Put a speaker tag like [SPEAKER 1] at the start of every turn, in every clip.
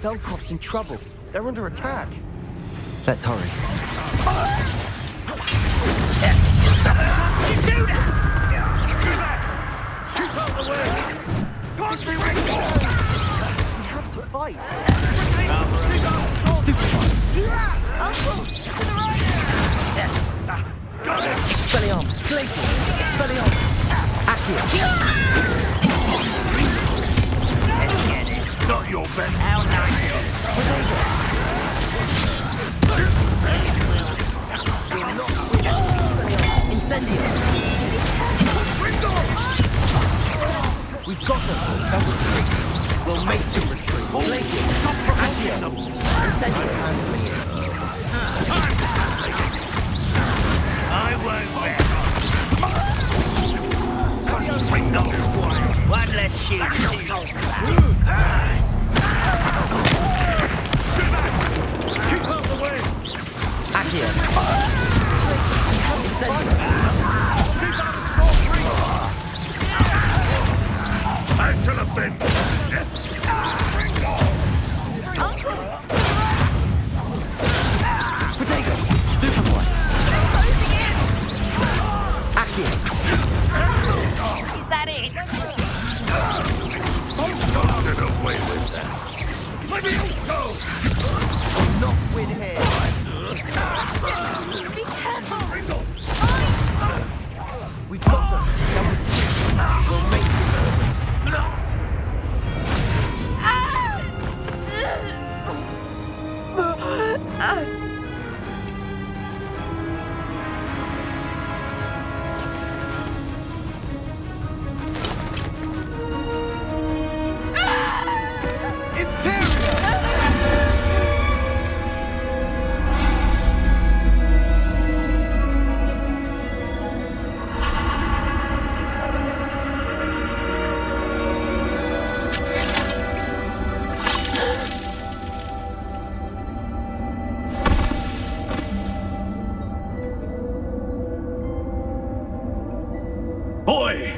[SPEAKER 1] Velkov's in trouble. They're under attack.
[SPEAKER 2] Let's hurry.
[SPEAKER 1] You do that! Keep out the way! We have to fight.
[SPEAKER 2] Stupid one.
[SPEAKER 3] Uncle, to the right!
[SPEAKER 2] Expelliarmus. Glacier. Expelliarmus. Accio.
[SPEAKER 4] Not your best.
[SPEAKER 3] How nice.
[SPEAKER 2] Incendio. We've got them. They'll retreat. We'll make them retreat. Glacier. Stop Accio. Incendio.
[SPEAKER 3] I won't bet. One less shoot.
[SPEAKER 1] Keep out the way!
[SPEAKER 2] Accio. Incendio.
[SPEAKER 4] I should have been.
[SPEAKER 2] Potato. Stupid one. Accio.
[SPEAKER 3] Is that it?
[SPEAKER 4] Get away with that. Let me go!
[SPEAKER 1] Not win here.
[SPEAKER 3] Be careful.
[SPEAKER 1] We've got them. They'll retreat. We'll make them.
[SPEAKER 4] Boy!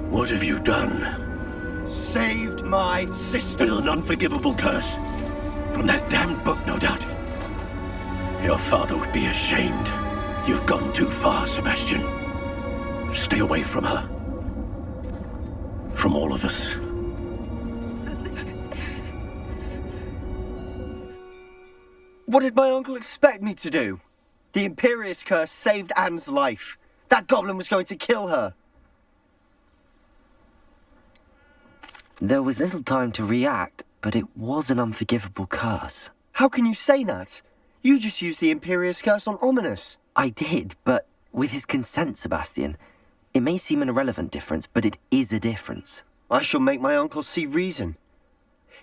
[SPEAKER 4] What have you done?
[SPEAKER 1] Saved my sister.
[SPEAKER 4] With an unforgivable curse. From that damned book, no doubt. Your father would be ashamed. You've gone too far, Sebastian. Stay away from her. From all of us.
[SPEAKER 1] What did my uncle expect me to do? The Imperious curse saved Anne's life. That goblin was going to kill her.
[SPEAKER 2] There was little time to react, but it was an unforgivable curse.
[SPEAKER 1] How can you say that? You just used the Imperious curse on Ominous.
[SPEAKER 2] I did, but with his consent, Sebastian. It may seem an irrelevant difference, but it is a difference.
[SPEAKER 1] I shall make my uncle see reason.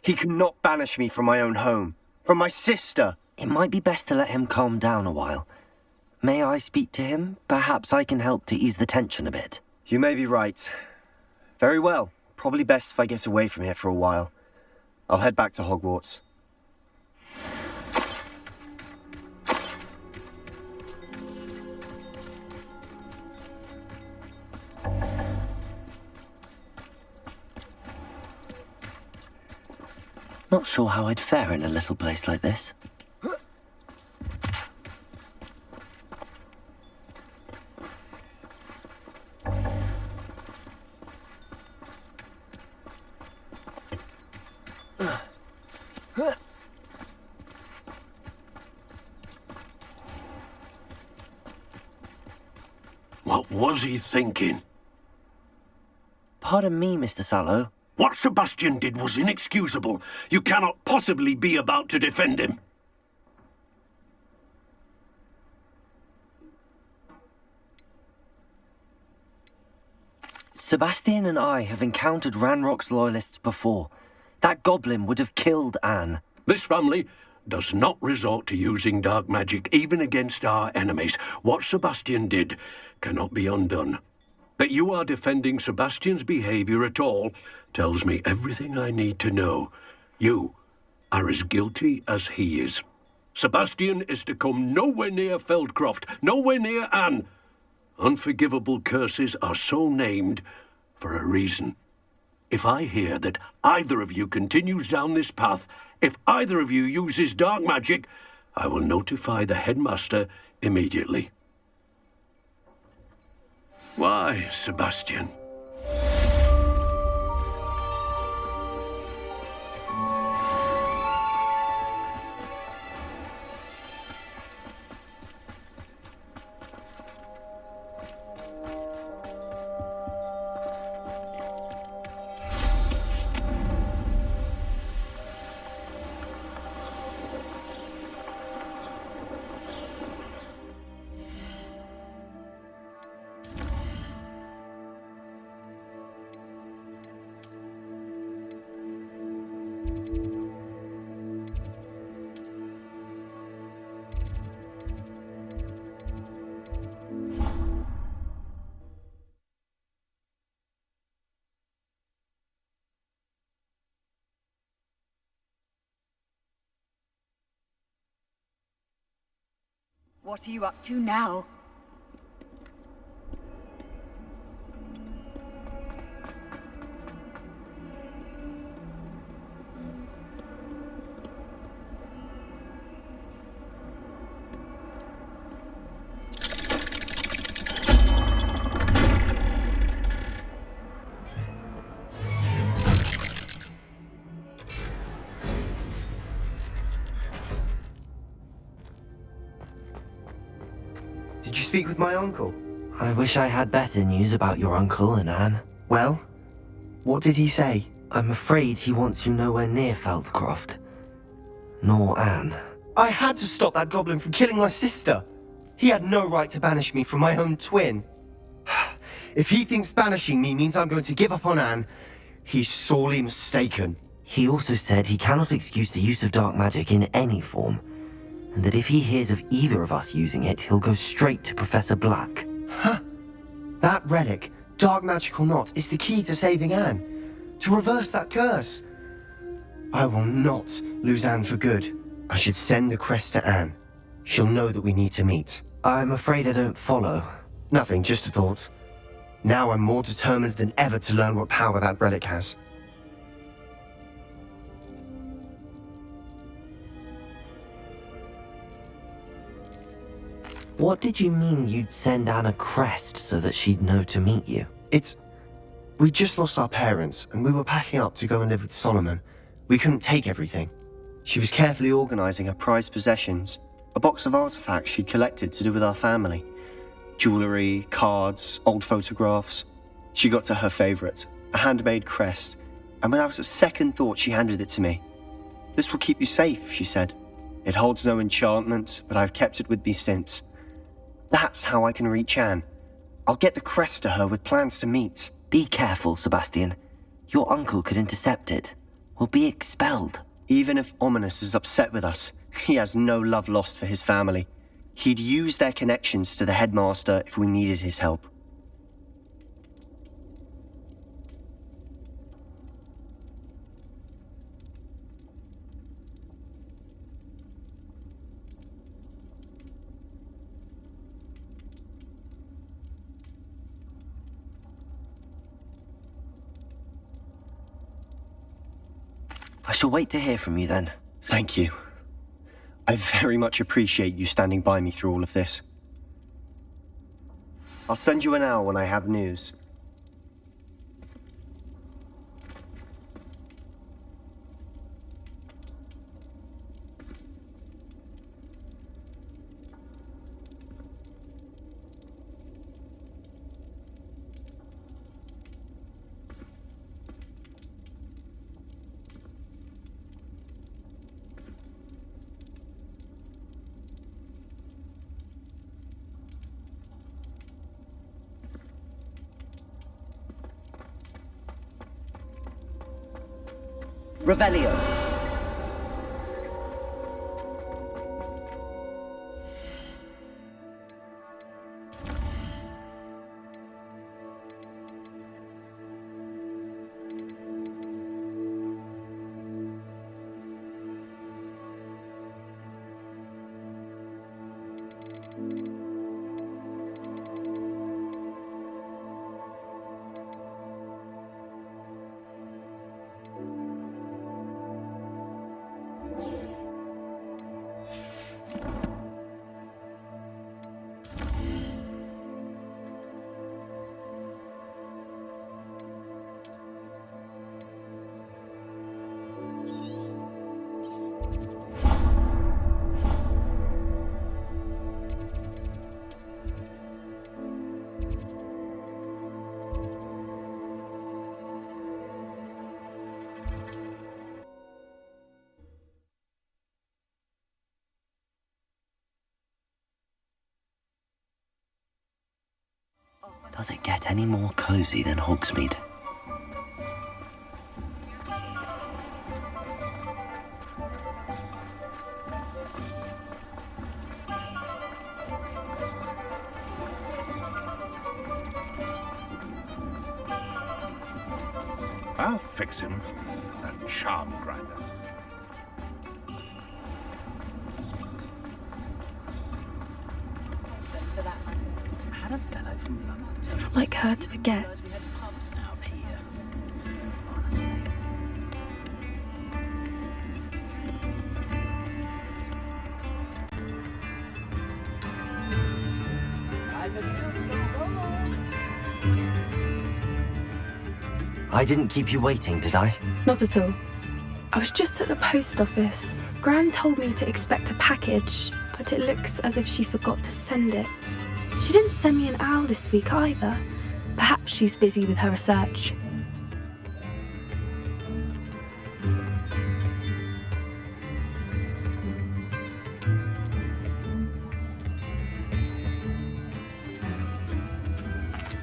[SPEAKER 1] He cannot banish me from my own home, from my sister.
[SPEAKER 2] It might be best to let him calm down a while. May I speak to him? Perhaps I can help to ease the tension a bit.
[SPEAKER 1] You may be right. Very well. Probably best if I get away from here for a while. I'll head back to Hogwarts.
[SPEAKER 2] Not sure how I'd fare in a little place like this.
[SPEAKER 4] What was he thinking?
[SPEAKER 2] Pardon me, Mr. Sallow.
[SPEAKER 4] What Sebastian did was inexcusable. You cannot possibly be about to defend him.
[SPEAKER 2] Sebastian and I have encountered Ranrock's loyalists before. That goblin would have killed Anne.
[SPEAKER 4] This family does not resort to using dark magic even against our enemies. What Sebastian did cannot be undone. That you are defending Sebastian's behavior at all tells me everything I need to know. You are as guilty as he is. Sebastian is to come nowhere near Feldcroft, nowhere near Anne. Unforgivable curses are so named for a reason. If I hear that either of you continues down this path, if either of you uses dark magic, I will notify the headmaster immediately. Why, Sebastian?
[SPEAKER 5] What are you up to now?
[SPEAKER 1] Did you speak with my uncle?
[SPEAKER 2] I wish I had better news about your uncle and Anne.
[SPEAKER 1] Well, what did he say?
[SPEAKER 2] I'm afraid he wants you nowhere near Feldcroft. Nor Anne.
[SPEAKER 1] I had to stop that goblin from killing my sister. He had no right to banish me from my own twin. If he thinks banishing me means I'm going to give up on Anne, he's sorely mistaken.
[SPEAKER 2] He also said he cannot excuse the use of dark magic in any form, and that if he hears of either of us using it, he'll go straight to Professor Black.
[SPEAKER 1] Huh? That relic, dark magic or not, is the key to saving Anne. To reverse that curse. I will not lose Anne for good. I should send the crest to Anne. She'll know that we need to meet.
[SPEAKER 2] I'm afraid I don't follow.
[SPEAKER 1] Nothing, just a thought. Now I'm more determined than ever to learn what power that relic has.
[SPEAKER 2] What did you mean you'd send Anne a crest so that she'd know to meet you?
[SPEAKER 1] We just lost our parents, and we were packing up to go and live with Solomon. We couldn't take everything. She was carefully organizing her prized possessions, a box of artifacts she'd collected to do with our family. Jewelry, cards, old photographs. She got to her favorite, a handmade crest, and without a second thought she handed it to me. "This will keep you safe," she said. "It holds no enchantment, but I've kept it with me since. That's how I can reach Anne. I'll get the crest to her with plans to meet."
[SPEAKER 2] Be careful, Sebastian. Your uncle could intercept it. We'll be expelled.
[SPEAKER 1] Even if Ominous is upset with us, he has no love lost for his family. He'd use their connections to the headmaster if we needed his help.
[SPEAKER 2] I shall wait to hear from you then.
[SPEAKER 1] Thank you. I very much appreciate you standing by me through all of this. I'll send you an hour when I have news.
[SPEAKER 5] Revelio.
[SPEAKER 2] Does it get any more cozy than Hogsmeade?
[SPEAKER 6] I'll fix him. A charm grinder.
[SPEAKER 7] It's not like her to forget.
[SPEAKER 2] I didn't keep you waiting, did I?
[SPEAKER 7] Not at all. I was just at the post office. Gran told me to expect a package, but it looks as if she forgot to send it. She didn't send me an owl this week either. Perhaps she's busy with her research.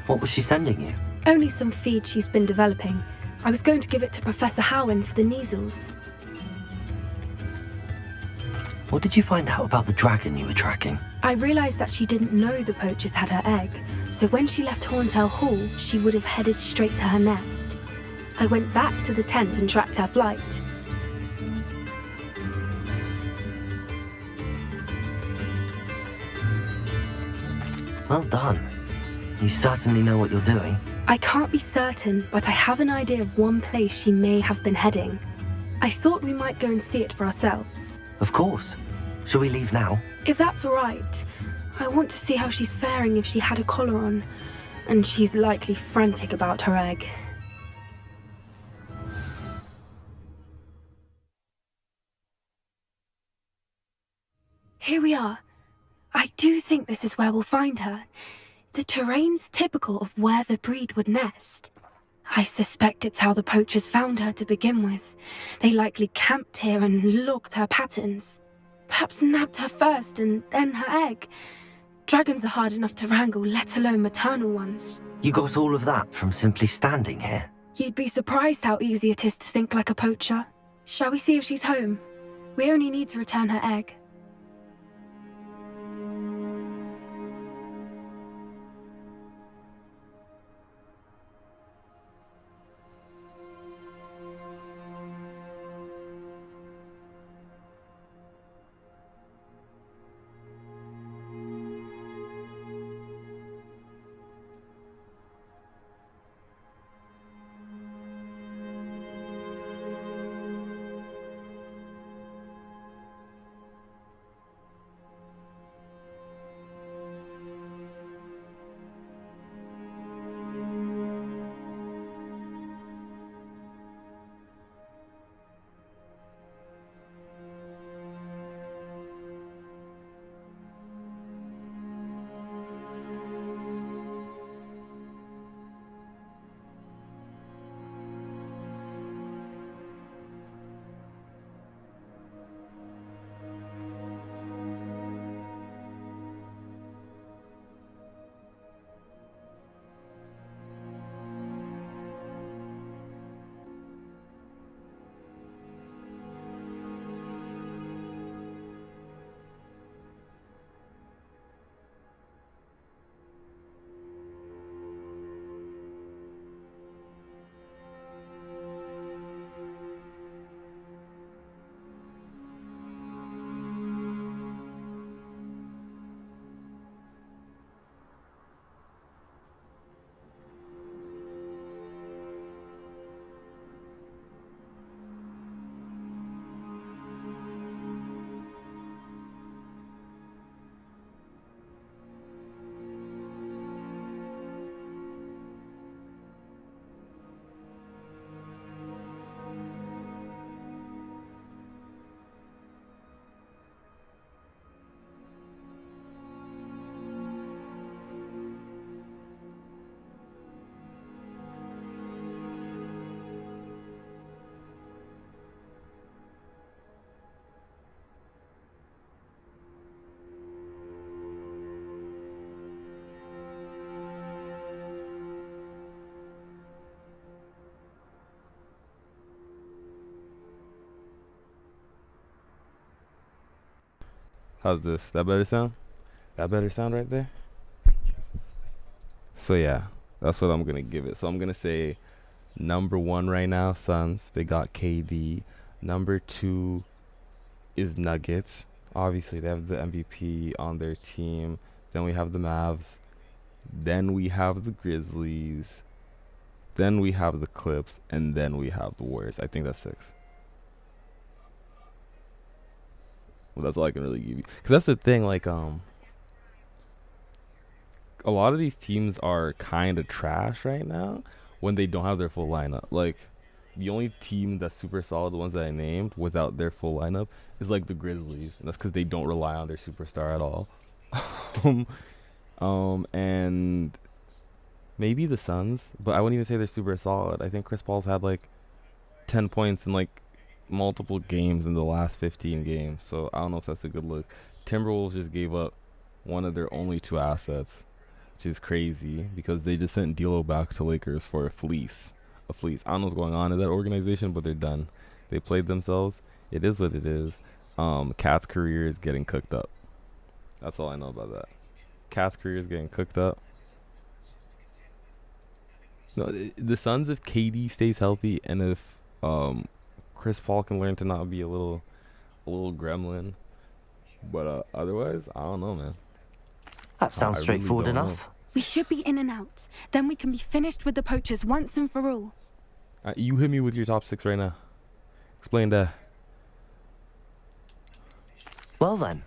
[SPEAKER 2] What was she sending you?
[SPEAKER 7] Only some feed she's been developing. I was going to give it to Professor Howin for the measles.
[SPEAKER 2] What did you find out about the dragon you were tracking?
[SPEAKER 7] I realised that she didn't know the poachers had her egg, so when she left Horntail Hall, she would have headed straight to her nest. I went back to the tent and tracked her flight.
[SPEAKER 2] Well done. You certainly know what you're doing.
[SPEAKER 7] I can't be certain, but I have an idea of one place she may have been heading. I thought we might go and see it for ourselves.
[SPEAKER 2] Of course. Shall we leave now?
[SPEAKER 7] If that's all right. I want to see how she's faring if she had a collar on, and she's likely frantic about her egg. Here we are. I do think this is where we'll find her. The terrain's typical of where the breed would nest. I suspect it's how the poachers found her to begin with. They likely camped here and logged her patterns. Perhaps nabbed her first and then her egg. Dragons are hard enough to wrangle, let alone maternal ones.
[SPEAKER 2] You got all of that from simply standing here?
[SPEAKER 7] You'd be surprised how easy it is to think like a poacher. Shall we see if she's home? We only need to return her egg.
[SPEAKER 8] How's this? That better sound? That better sound right there? So yeah, that's what I'm gonna give it. So I'm gonna say number 1 right now, Suns. They got KD. Number 2 is Nuggets. Obviously, they have the MVP on their team. Then we have the Mavs. Then we have the Grizzlies. Then we have the Clips. And then we have the Warriors. I think that's 6. Well, that's all I can really give you. Because that's the thing, like, a lot of these teams are kind of trash right now when they don't have their full lineup. Like, the only team that's super solid, the ones that I named, without their full lineup, is like the Grizzlies. And that's because they don't rely on their superstar at all. And maybe the Suns, but I wouldn't even say they're super solid. I think Chris Paul's had like 10 points in like multiple games in the last 15 games. So I don't know if that's a good look. Timberwolves just gave up one of their only 2 assets, which is crazy because they just sent D'Lo back to Lakers for a fleece. I don't know what's going on in that organization, but they're done. They played themselves. It is what it is. Cat's career is getting cooked up. That's all I know about that. Cat's career is getting cooked up. No, the Suns, if KD stays healthy and if Chris Paul can learn to not be a little gremlin, but otherwise, I don't know, man.
[SPEAKER 2] That sounds straightforward enough.
[SPEAKER 7] We should be in and out. Then we can be finished with the poachers once and for all.
[SPEAKER 8] You hit me with your top 6 right now. Explain that.
[SPEAKER 2] Well then,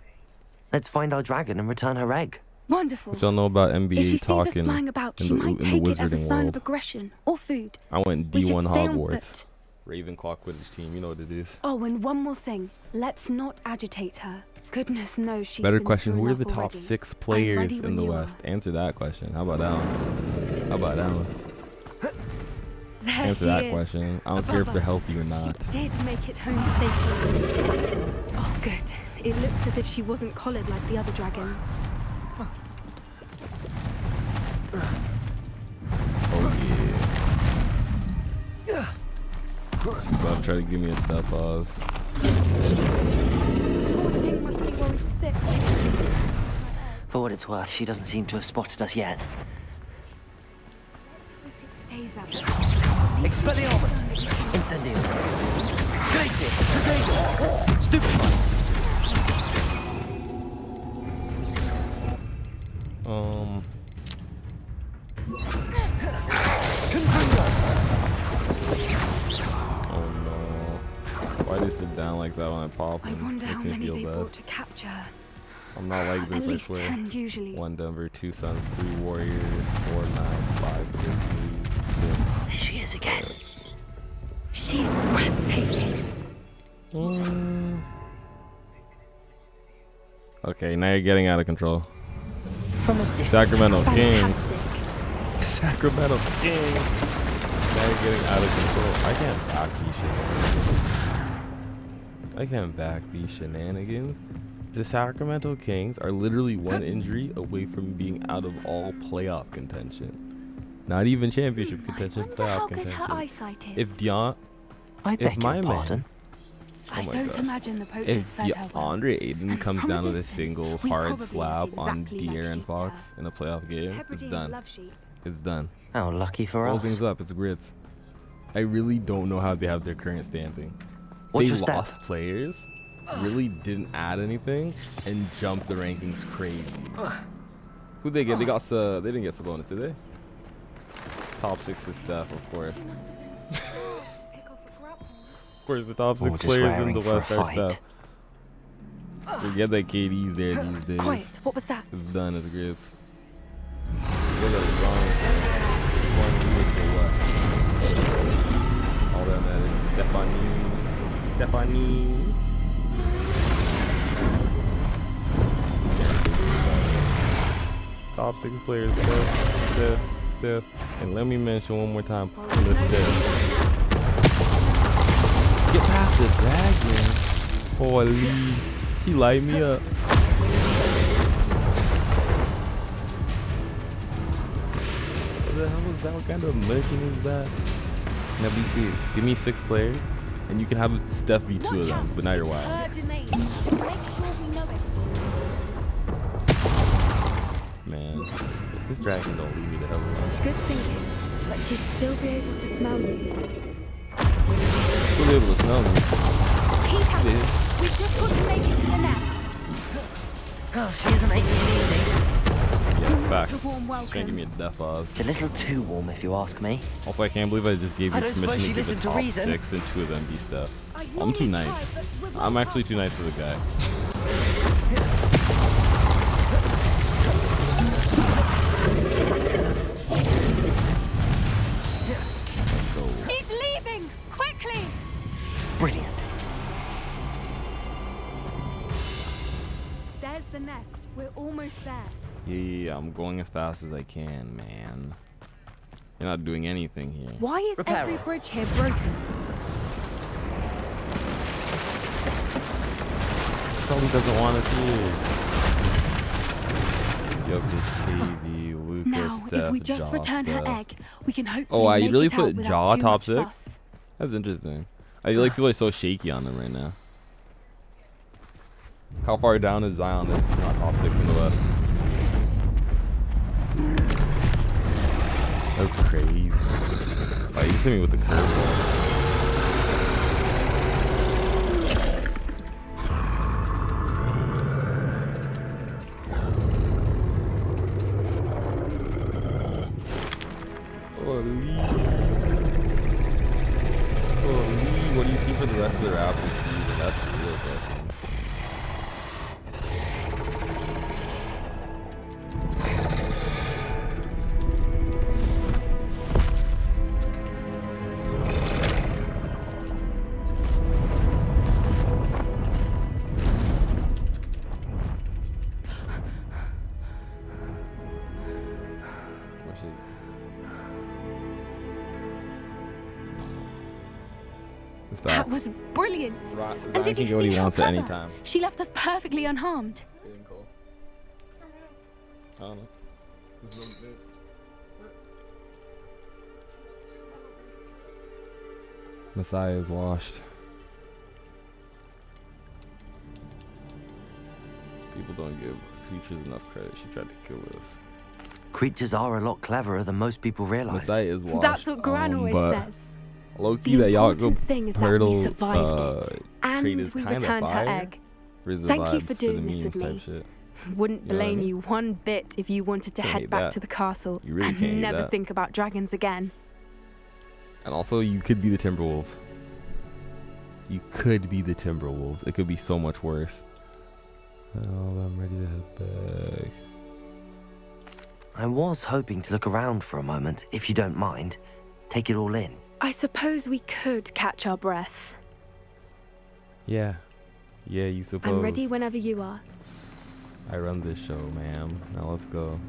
[SPEAKER 2] let's find our dragon and return her egg.
[SPEAKER 7] Wonderful.
[SPEAKER 8] What y'all know about NBA
[SPEAKER 7] If she sees us
[SPEAKER 8] talking
[SPEAKER 7] flying about, she
[SPEAKER 8] in the,
[SPEAKER 7] might
[SPEAKER 8] in the
[SPEAKER 7] take it as a
[SPEAKER 8] wizarding
[SPEAKER 7] sign
[SPEAKER 8] world?
[SPEAKER 7] of aggression or food.
[SPEAKER 8] I went
[SPEAKER 7] We should
[SPEAKER 8] D1
[SPEAKER 7] stay on
[SPEAKER 8] Hogwarts.
[SPEAKER 7] foot.
[SPEAKER 8] Ravenclaw Quidditch team, you know what it is.
[SPEAKER 7] Oh, and one more thing. Let's not agitate her. Goodness knows she's
[SPEAKER 8] Better
[SPEAKER 7] been
[SPEAKER 8] question,
[SPEAKER 7] through
[SPEAKER 8] who are
[SPEAKER 7] enough
[SPEAKER 8] the top
[SPEAKER 7] already.
[SPEAKER 8] 6
[SPEAKER 7] I'm
[SPEAKER 8] players
[SPEAKER 7] ready
[SPEAKER 8] in
[SPEAKER 7] when
[SPEAKER 8] the
[SPEAKER 7] you
[SPEAKER 8] West?
[SPEAKER 7] are.
[SPEAKER 8] Answer that question. How about that one? How about that one?
[SPEAKER 7] There
[SPEAKER 8] Answer
[SPEAKER 7] she
[SPEAKER 8] that
[SPEAKER 7] is.
[SPEAKER 8] question. I don't care if
[SPEAKER 7] Above
[SPEAKER 8] they're
[SPEAKER 7] us.
[SPEAKER 8] healthy or not.
[SPEAKER 7] She did make it home safely. Oh, good. It looks as if she wasn't collared like the other dragons.
[SPEAKER 8] Oh yeah. Stop trying to give me a step pause.
[SPEAKER 7] Must be worried sick.
[SPEAKER 2] For what it's worth, she doesn't seem to have spotted us yet.
[SPEAKER 7] It stays that way.
[SPEAKER 2] Expelliarmus! Incendio! Glacius! Potato! Stupefy!
[SPEAKER 8] Oh no. Why did they sit down like that when I pop?
[SPEAKER 7] I wonder how
[SPEAKER 8] Makes me
[SPEAKER 7] many
[SPEAKER 8] feel
[SPEAKER 7] they
[SPEAKER 8] bad.
[SPEAKER 7] brought to capture her.
[SPEAKER 8] I'm not like this,
[SPEAKER 7] At least
[SPEAKER 8] I swear.
[SPEAKER 7] 10 usually.
[SPEAKER 8] 1 Denver, 2 Suns, 3 Warriors, 4 Mavs, 5 Grizzlies,
[SPEAKER 2] There she is again.
[SPEAKER 7] She's breathtaking.
[SPEAKER 8] 6. Okay, now you're getting out of control.
[SPEAKER 2] From a distance.
[SPEAKER 8] Sacramento King.
[SPEAKER 7] Fantastic.
[SPEAKER 8] Sacramento King. Now you're getting out of control. I can't back these shenanigans. The Sacramento Kings are literally 1 injury away from being out of all playoff contention. Not even championship contention,
[SPEAKER 7] I wonder how
[SPEAKER 8] playoff
[SPEAKER 7] good her
[SPEAKER 8] contention.
[SPEAKER 7] eyesight is.
[SPEAKER 8] If Deion,
[SPEAKER 2] I
[SPEAKER 8] if
[SPEAKER 2] beg
[SPEAKER 8] my
[SPEAKER 2] your
[SPEAKER 8] man,
[SPEAKER 2] pardon.
[SPEAKER 7] I
[SPEAKER 8] my
[SPEAKER 7] don't
[SPEAKER 8] gosh.
[SPEAKER 7] imagine the poachers
[SPEAKER 8] if
[SPEAKER 7] fed her well.
[SPEAKER 8] DeAndre Ayton
[SPEAKER 7] And
[SPEAKER 8] comes
[SPEAKER 7] from a
[SPEAKER 8] down with a
[SPEAKER 7] distance,
[SPEAKER 8] single
[SPEAKER 7] we
[SPEAKER 8] hard
[SPEAKER 7] probably
[SPEAKER 8] slap
[SPEAKER 7] look
[SPEAKER 8] on
[SPEAKER 7] exactly like
[SPEAKER 8] De'Aaron
[SPEAKER 7] sheep
[SPEAKER 8] Fox
[SPEAKER 7] do.
[SPEAKER 8] in a playoff game, it's
[SPEAKER 7] Hebrideans
[SPEAKER 8] done.
[SPEAKER 7] love sheep.
[SPEAKER 8] It's done.
[SPEAKER 2] How lucky for
[SPEAKER 8] Hold
[SPEAKER 2] us.
[SPEAKER 8] things up. It's grits. I really don't know how they have their current standing.
[SPEAKER 2] What's
[SPEAKER 8] They
[SPEAKER 2] your step?
[SPEAKER 8] lost players, really didn't add anything, and jumped the rankings crazy. Who'd they get? They didn't get Sabonis, did they? Top 6 is Steph, of course. Of course, the top 6
[SPEAKER 2] Or just
[SPEAKER 8] players in
[SPEAKER 2] raring
[SPEAKER 8] the
[SPEAKER 2] for a
[SPEAKER 8] West are
[SPEAKER 2] fight.
[SPEAKER 8] Steph. Forget that KD's there these days.
[SPEAKER 7] Quiet, what was that?
[SPEAKER 8] It's done. It's grits. Look at it, wrong. One with the West. All that matters. Stephanie. Top 6 players, Steph. And let me mention one more time. Steph. Get past the dragon. Holy. He light me up. What the hell is that? What kind of mission is that? Now BC, give me 6 players, and you can have Steph be 2 of them, but now you're wild.
[SPEAKER 7] Her domain. Make sure we know it.
[SPEAKER 8] This dragon don't leave me the hell alone.
[SPEAKER 7] Good thinking, but she'd still be able to smell you.
[SPEAKER 8] She'll be able to smell me.
[SPEAKER 7] Keep at it.
[SPEAKER 8] Yeah.
[SPEAKER 7] We've just got to make it to the nest.
[SPEAKER 2] Oh, she isn't making it easy.
[SPEAKER 8] Yeah, facts.
[SPEAKER 7] A warm
[SPEAKER 8] She's
[SPEAKER 7] welcome.
[SPEAKER 8] gonna give me a death odds.
[SPEAKER 2] It's a little too warm, if you ask me.
[SPEAKER 8] Also, I can't believe I just gave
[SPEAKER 2] I
[SPEAKER 8] you
[SPEAKER 2] don't suppose
[SPEAKER 8] permission
[SPEAKER 2] you
[SPEAKER 8] to get
[SPEAKER 2] listen
[SPEAKER 8] the
[SPEAKER 2] to
[SPEAKER 8] top
[SPEAKER 2] reason.
[SPEAKER 8] 6 and 2 of them be stuff.
[SPEAKER 7] I'd
[SPEAKER 8] I'm too
[SPEAKER 7] normally
[SPEAKER 8] nice.
[SPEAKER 7] try, but with
[SPEAKER 8] I'm
[SPEAKER 7] all
[SPEAKER 8] actually
[SPEAKER 7] the
[SPEAKER 8] too nice for the guy. Let's go.
[SPEAKER 7] She's leaving! Quickly!
[SPEAKER 2] Brilliant.
[SPEAKER 7] There's the nest. We're almost there.
[SPEAKER 8] Yeah, I'm going as fast as I can, man. You're not doing anything here.
[SPEAKER 7] Why is
[SPEAKER 2] Repair
[SPEAKER 7] every
[SPEAKER 2] it.
[SPEAKER 7] bridge here broken?
[SPEAKER 8] Probably doesn't want us here. Jokic, KD, Lucas,
[SPEAKER 7] Now,
[SPEAKER 8] Steph,
[SPEAKER 7] if we just return her
[SPEAKER 8] Josta.
[SPEAKER 7] egg, we can hopefully
[SPEAKER 8] Oh, I
[SPEAKER 7] make
[SPEAKER 8] really
[SPEAKER 7] it out
[SPEAKER 8] put
[SPEAKER 7] without
[SPEAKER 8] Jaw
[SPEAKER 7] too
[SPEAKER 8] top
[SPEAKER 7] much
[SPEAKER 8] 6?
[SPEAKER 7] fuss.
[SPEAKER 8] That's interesting. I feel like people are so shaky on them right now. How far down is Zion if he's not top 6 in the West? That's crazy. Oh, you just hit me with the curveball. Holy. Holy. What do you see for the rest of the Raptors season? That's the real question.
[SPEAKER 7] That was brilliant.
[SPEAKER 8] Zion
[SPEAKER 7] And did
[SPEAKER 8] can
[SPEAKER 7] you
[SPEAKER 8] get what
[SPEAKER 7] see
[SPEAKER 8] he
[SPEAKER 7] how
[SPEAKER 8] wants at any
[SPEAKER 7] clever?
[SPEAKER 8] time.
[SPEAKER 7] She left us perfectly unharmed.
[SPEAKER 8] I don't know. Messiah is washed. People don't give creatures enough credit. She tried to kill us.
[SPEAKER 2] Creatures are a lot cleverer than most people realize.
[SPEAKER 8] Messiah is washed.
[SPEAKER 7] That's what Gran always
[SPEAKER 8] but
[SPEAKER 7] says.
[SPEAKER 8] low-key
[SPEAKER 7] The
[SPEAKER 8] that y'all
[SPEAKER 7] important
[SPEAKER 8] go
[SPEAKER 7] thing is that we
[SPEAKER 8] Hurdle
[SPEAKER 7] survived it,
[SPEAKER 8] trade
[SPEAKER 7] and
[SPEAKER 8] is
[SPEAKER 7] we
[SPEAKER 8] kinda
[SPEAKER 7] returned her
[SPEAKER 8] fire
[SPEAKER 7] egg.
[SPEAKER 8] for the
[SPEAKER 7] Thank you
[SPEAKER 8] vibes
[SPEAKER 7] for
[SPEAKER 8] to the
[SPEAKER 7] doing this with
[SPEAKER 8] memes type
[SPEAKER 7] me.
[SPEAKER 8] shit.
[SPEAKER 7] Wouldn't
[SPEAKER 8] You know what I
[SPEAKER 7] blame
[SPEAKER 8] mean?
[SPEAKER 7] you one bit if you wanted to
[SPEAKER 8] Can't
[SPEAKER 7] head
[SPEAKER 8] hate
[SPEAKER 7] back
[SPEAKER 8] that.
[SPEAKER 7] to the castle
[SPEAKER 8] You really
[SPEAKER 7] and
[SPEAKER 8] can't hate
[SPEAKER 7] never
[SPEAKER 8] that.
[SPEAKER 7] think about dragons again.
[SPEAKER 8] And also, you could be the Timberwolves. You could be the Timberwolves. It could be so much worse. Oh, I'm ready to head back.
[SPEAKER 2] I was hoping to look around for a moment, if you don't mind. Take it all in.
[SPEAKER 7] I suppose we could catch our breath.
[SPEAKER 8] Yeah. Yeah, you suppose.
[SPEAKER 7] I'm ready whenever you are.
[SPEAKER 8] I run this show, ma'am. Now let's go.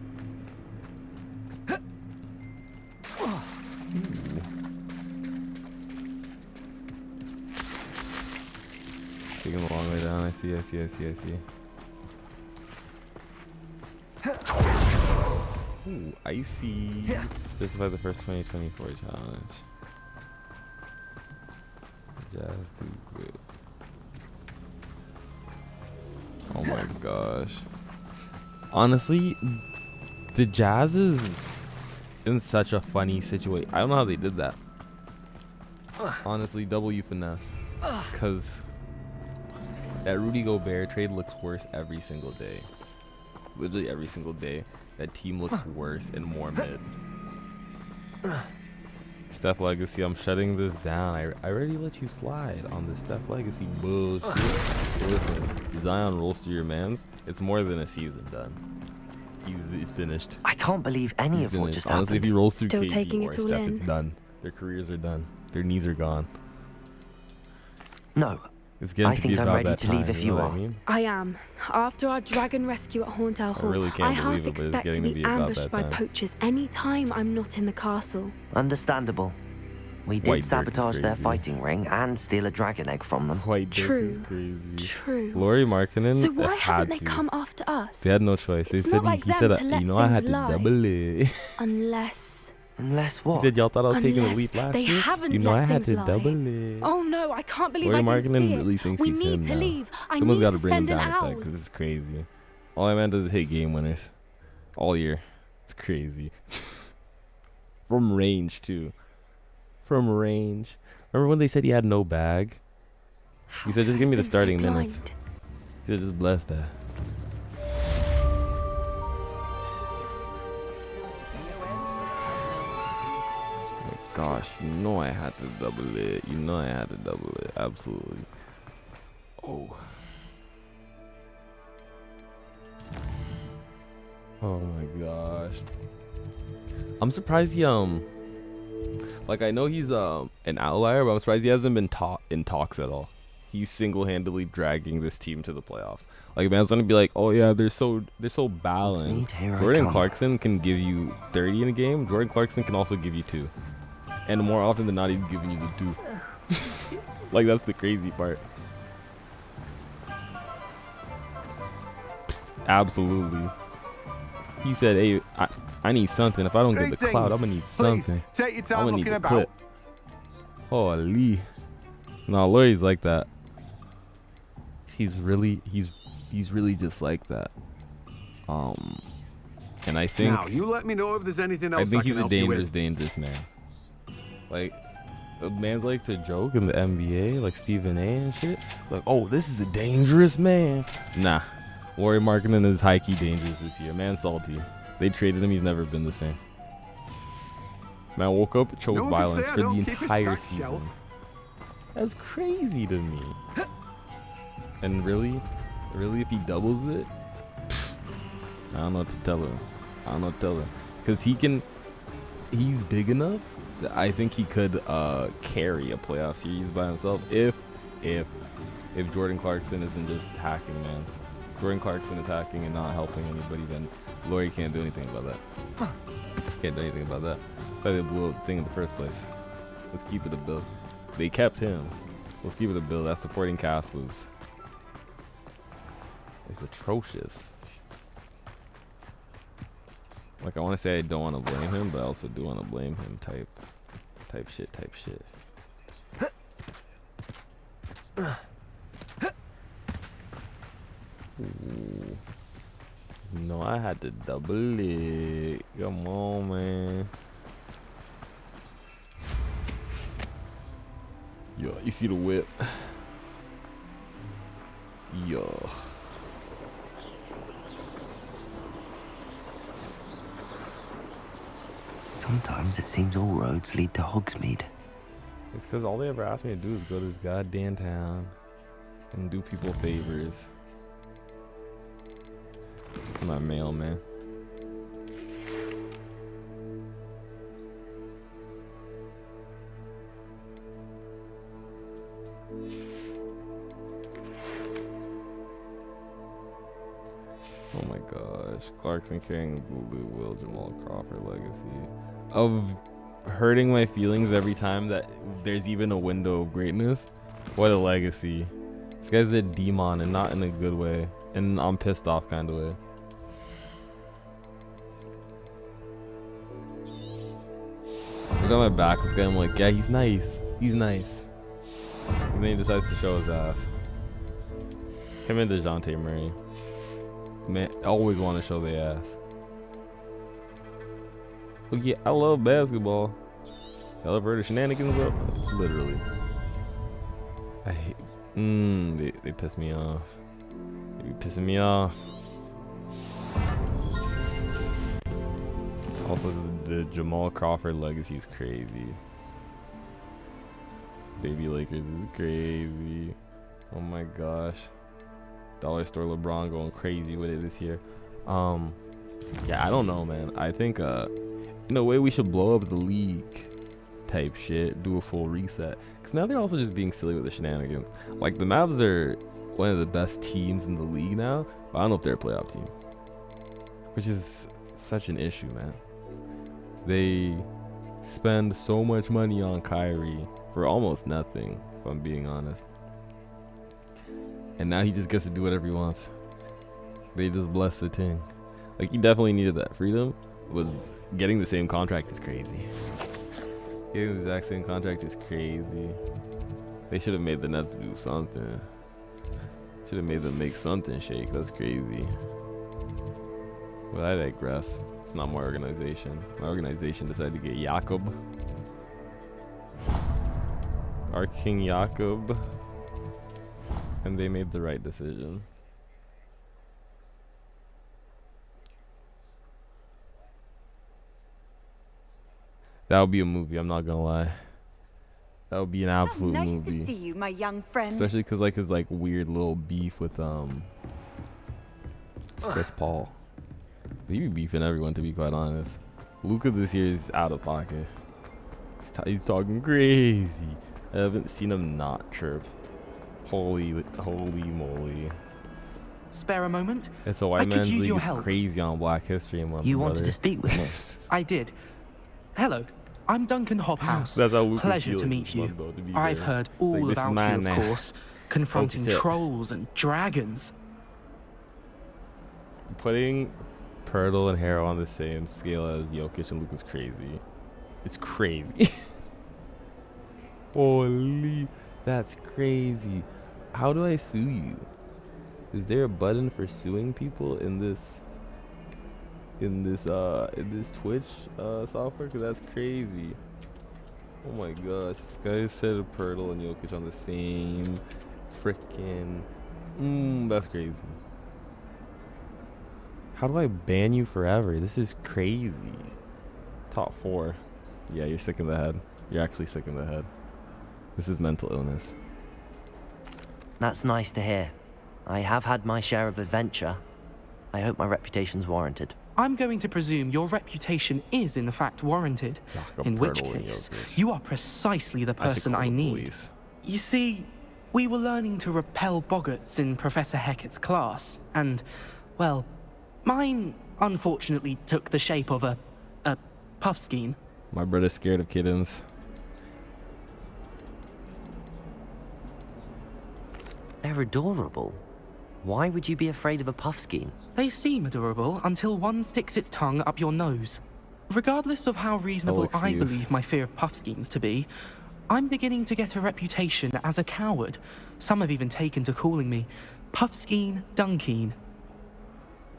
[SPEAKER 8] Taking a long way down. I see. Ooh, icy. Justify the first 2024 challenge. Jazz too good. Oh my gosh. Honestly, the Jazz is in such a funny situation. I don't know how they did that. Honestly, W finesse. Because that Rudy Gobert trade looks worse every single day. Literally every single day. That team looks worse and more mid. Steph Legacy, I'm shutting this down. I already let you slide on this Steph Legacy bullshit. Listen, Zion rolls through your mans. It's more than a season done. He's finished.
[SPEAKER 2] I can't believe any
[SPEAKER 8] He's
[SPEAKER 2] of what
[SPEAKER 8] finished.
[SPEAKER 2] just
[SPEAKER 8] Honestly,
[SPEAKER 2] happened.
[SPEAKER 8] if he rolls through
[SPEAKER 7] Still
[SPEAKER 8] KD
[SPEAKER 7] taking
[SPEAKER 8] or
[SPEAKER 7] it all
[SPEAKER 8] Steph,
[SPEAKER 7] in.
[SPEAKER 8] it's done. Their careers are done. Their knees are gone.
[SPEAKER 2] No,
[SPEAKER 8] It's getting
[SPEAKER 2] I
[SPEAKER 8] to
[SPEAKER 2] think
[SPEAKER 8] be
[SPEAKER 2] I'm
[SPEAKER 8] about
[SPEAKER 2] ready
[SPEAKER 8] that
[SPEAKER 2] to leave
[SPEAKER 8] time,
[SPEAKER 2] if
[SPEAKER 8] you know
[SPEAKER 2] you
[SPEAKER 8] what
[SPEAKER 2] are.
[SPEAKER 8] I mean?
[SPEAKER 7] I am. After our dragon rescue at Hauntel Hall,
[SPEAKER 8] really can't
[SPEAKER 7] half
[SPEAKER 8] believe it, but it's
[SPEAKER 7] expect to
[SPEAKER 8] getting to
[SPEAKER 7] be
[SPEAKER 8] be about
[SPEAKER 7] ambushed
[SPEAKER 8] that
[SPEAKER 7] by
[SPEAKER 8] time.
[SPEAKER 7] poachers any time I'm not in the castle.
[SPEAKER 2] understandable. We
[SPEAKER 8] White
[SPEAKER 2] did
[SPEAKER 8] Dirk is
[SPEAKER 2] sabotage their
[SPEAKER 8] crazy.
[SPEAKER 2] fighting ring and steal a dragon egg from them.
[SPEAKER 8] White Dirk
[SPEAKER 7] True.
[SPEAKER 8] is crazy.
[SPEAKER 7] True.
[SPEAKER 8] Laurie Markkinen
[SPEAKER 7] So why
[SPEAKER 8] had
[SPEAKER 7] haven't they
[SPEAKER 8] to.
[SPEAKER 7] come after us?
[SPEAKER 8] They had no choice. They
[SPEAKER 7] It's
[SPEAKER 8] said
[SPEAKER 7] not like
[SPEAKER 8] he
[SPEAKER 7] them
[SPEAKER 8] said,
[SPEAKER 7] to let
[SPEAKER 8] you know, I had
[SPEAKER 7] things
[SPEAKER 8] to
[SPEAKER 7] lie.
[SPEAKER 8] double it.
[SPEAKER 7] Unless...
[SPEAKER 2] Unless
[SPEAKER 8] He
[SPEAKER 2] what?
[SPEAKER 8] said y'all thought I was taking a
[SPEAKER 7] Unless
[SPEAKER 8] leap last
[SPEAKER 7] they
[SPEAKER 8] year.
[SPEAKER 7] haven't
[SPEAKER 8] You know,
[SPEAKER 7] let
[SPEAKER 8] I had to
[SPEAKER 7] things lie.
[SPEAKER 8] double it.
[SPEAKER 7] Oh no, I can't believe
[SPEAKER 8] Laurie
[SPEAKER 7] I didn't
[SPEAKER 8] Markkinen
[SPEAKER 7] see
[SPEAKER 8] really
[SPEAKER 7] it.
[SPEAKER 8] thinks
[SPEAKER 7] We
[SPEAKER 8] he's
[SPEAKER 7] need
[SPEAKER 8] him
[SPEAKER 7] to
[SPEAKER 8] now.
[SPEAKER 7] leave. I
[SPEAKER 8] Someone's
[SPEAKER 7] need
[SPEAKER 8] got
[SPEAKER 7] to
[SPEAKER 8] to bring him
[SPEAKER 7] send an
[SPEAKER 8] down with that
[SPEAKER 7] owl.
[SPEAKER 8] because it's crazy. All I meant is hit game winners all year. It's crazy. From range, too. From range. Remember when they said he had no bag? He said, just give me the starting minutes. He said, just bless that. Oh my gosh, you know I had to double it. You know I had to double it. Absolutely. Oh. Oh my gosh. I'm surprised he like I know he's an outlier, but I'm surprised he hasn't been in talks at all. He's single-handedly dragging this team to the playoffs. Like man's gonna be like, oh yeah, they're so balanced. Jordan Clarkson can give you 30 in a game. Jordan Clarkson can also give you 2, and more often than not, he's giving you the 2. Like that's the crazy part. Absolutely. He said, hey, I need something. If I don't get the cloud, I'm gonna need something.
[SPEAKER 6] Take your time
[SPEAKER 8] I'm gonna need
[SPEAKER 6] looking
[SPEAKER 8] the
[SPEAKER 6] about.
[SPEAKER 8] clip. Holy. No, Laurie's like that. He's really just like that. And I think
[SPEAKER 9] Now, you let me know if there's anything else
[SPEAKER 8] I think
[SPEAKER 9] can
[SPEAKER 8] he's a
[SPEAKER 9] help you with.
[SPEAKER 8] dangerous man. Like, man's like to joke in the NBA, like Stephen A and shit. Like, oh, this is a dangerous man. Nah. Laurie Markkinen is high-key dangerous this year. Man salty. They traded him. He's never been the same. Man woke up, chose
[SPEAKER 9] No one can
[SPEAKER 8] violence
[SPEAKER 9] say I
[SPEAKER 8] for the
[SPEAKER 9] don't keep a
[SPEAKER 8] entire
[SPEAKER 9] stocked
[SPEAKER 8] season.
[SPEAKER 9] shelf.
[SPEAKER 8] That's crazy to me. And really, if he doubles it, I don't know what to tell him. Because he's big enough that I think he could carry a playoff series by himself if Jordan Clarkson isn't just hacking, man. Jordan Clarkson attacking and not helping anybody, then Laurie can't do anything about that. Can't do anything about that. That's why they blew up the thing in the first place. Let's keep it a bill. They kept him. Let's keep it a bill. That supporting cast was atrocious. Like I want to say I don't want to blame him, but I also do want to blame him. Type shit. Ooh. No, I had to double it. Come on, man. Yo, you see the whip? Yo.
[SPEAKER 2] Sometimes it seems all roads lead to Hogsmeade.
[SPEAKER 8] It's because all they ever ask me to do is go to this goddamn town and do people favors. I'm not male, man. Oh my gosh. Clarkson carrying the blue will Jamal Crawford legacy. Of hurting my feelings every time that there's even a window of greatness. What a legacy. This guy's a demon and not in a good way. And I'm pissed off kind of way. Look at my back. This guy, I'm like, yeah, he's nice. He's nice. And then he decides to show his ass. Him and DeJounte Murray. Man, I always want to show their ass. But yeah, I love basketball. I love the shenanigans up. Literally. I hate. They piss me off. They be pissing me off. Also, the Jamal Crawford legacy is crazy. Baby Lakers is crazy. Oh my gosh. Dollar Store LeBron going crazy with it this year. Yeah, I don't know, man. I think in a way we should blow up the league type shit, do a full reset, because now they're also just being silly with the shenanigans. Like the Mavs are one of the best teams in the league now, but I don't know if they're a playoff team, which is such an issue, man. They spend so much money on Kyrie for almost nothing, if I'm being honest. And now he just gets to do whatever he wants. They just bless the thing. Like, he definitely needed that freedom. Was getting the same contract is crazy. Getting the exact same contract is crazy. They should have made the Nets do something. Should have made them make something shake. That's crazy. But I digress. It's not my organization. My organization decided to get Jakob. Our King Jakob. And they made the right decision. That would be a movie, I'm not gonna lie. That would be an absolute
[SPEAKER 5] nice
[SPEAKER 8] movie.
[SPEAKER 5] to see you, my young friend.
[SPEAKER 8] Especially because like his like weird little beef with Chris Paul. He be beefing everyone, to be quite honest. Luka this year is out of pocket. He's talking crazy. I haven't seen him not chirp. Holy moly.
[SPEAKER 9] Spare a moment?
[SPEAKER 8] It's a white
[SPEAKER 9] I could
[SPEAKER 8] man's
[SPEAKER 9] use
[SPEAKER 8] league
[SPEAKER 9] your
[SPEAKER 8] is
[SPEAKER 9] help.
[SPEAKER 8] crazy on Black History Month.
[SPEAKER 2] You wanted
[SPEAKER 8] brother.
[SPEAKER 2] to speak with me?
[SPEAKER 9] I did. Hello, I'm Duncan Hobhouse.
[SPEAKER 8] That's how Luka
[SPEAKER 9] Pleasure
[SPEAKER 8] feels
[SPEAKER 9] to
[SPEAKER 8] this
[SPEAKER 9] meet you.
[SPEAKER 8] month, though, to be
[SPEAKER 9] I've
[SPEAKER 8] fair.
[SPEAKER 9] heard all
[SPEAKER 8] Like, this is
[SPEAKER 9] about
[SPEAKER 8] my
[SPEAKER 9] you, of
[SPEAKER 8] man.
[SPEAKER 9] course. Confronting
[SPEAKER 8] Focus it.
[SPEAKER 9] trolls and dragons.
[SPEAKER 8] Putting Pirtle and Harrow on the same scale as Jokic and Luke is crazy. It's crazy. Holy, that's crazy. How do I sue you? Is there a button for suing people in this Twitch software? Cause that's crazy. Oh my gosh, this guy said Pirtle and Jokic on the same frickin'. That's crazy. How do I ban you forever? This is crazy. Top 4. Yeah, you're sick in the head. You're actually sick in the head. This is mental illness.
[SPEAKER 2] That's nice to hear. I have had my share of adventure. I hope my reputation's warranted.
[SPEAKER 9] I'm going to presume your reputation is in fact warranted.
[SPEAKER 8] Jakob
[SPEAKER 9] In which
[SPEAKER 8] Pirtle and
[SPEAKER 9] case,
[SPEAKER 8] Jokic.
[SPEAKER 9] you are precisely the
[SPEAKER 8] I should
[SPEAKER 9] person
[SPEAKER 8] call
[SPEAKER 9] I
[SPEAKER 8] the
[SPEAKER 9] need.
[SPEAKER 8] police.
[SPEAKER 9] You see, we were learning to repel boggarts in Professor Hecat's class, and, well, mine unfortunately took the shape of a puffskein.
[SPEAKER 8] My brother's scared of kittens.
[SPEAKER 2] They're adorable. Why would you be afraid of a puffskein?
[SPEAKER 9] They seem adorable until one sticks its tongue up your nose. Regardless of how reasonable I
[SPEAKER 8] excuse.
[SPEAKER 9] believe my fear of puffskeins to be, I'm beginning to get a reputation as a coward. Some have even taken to calling me Puffskein Dunkeen.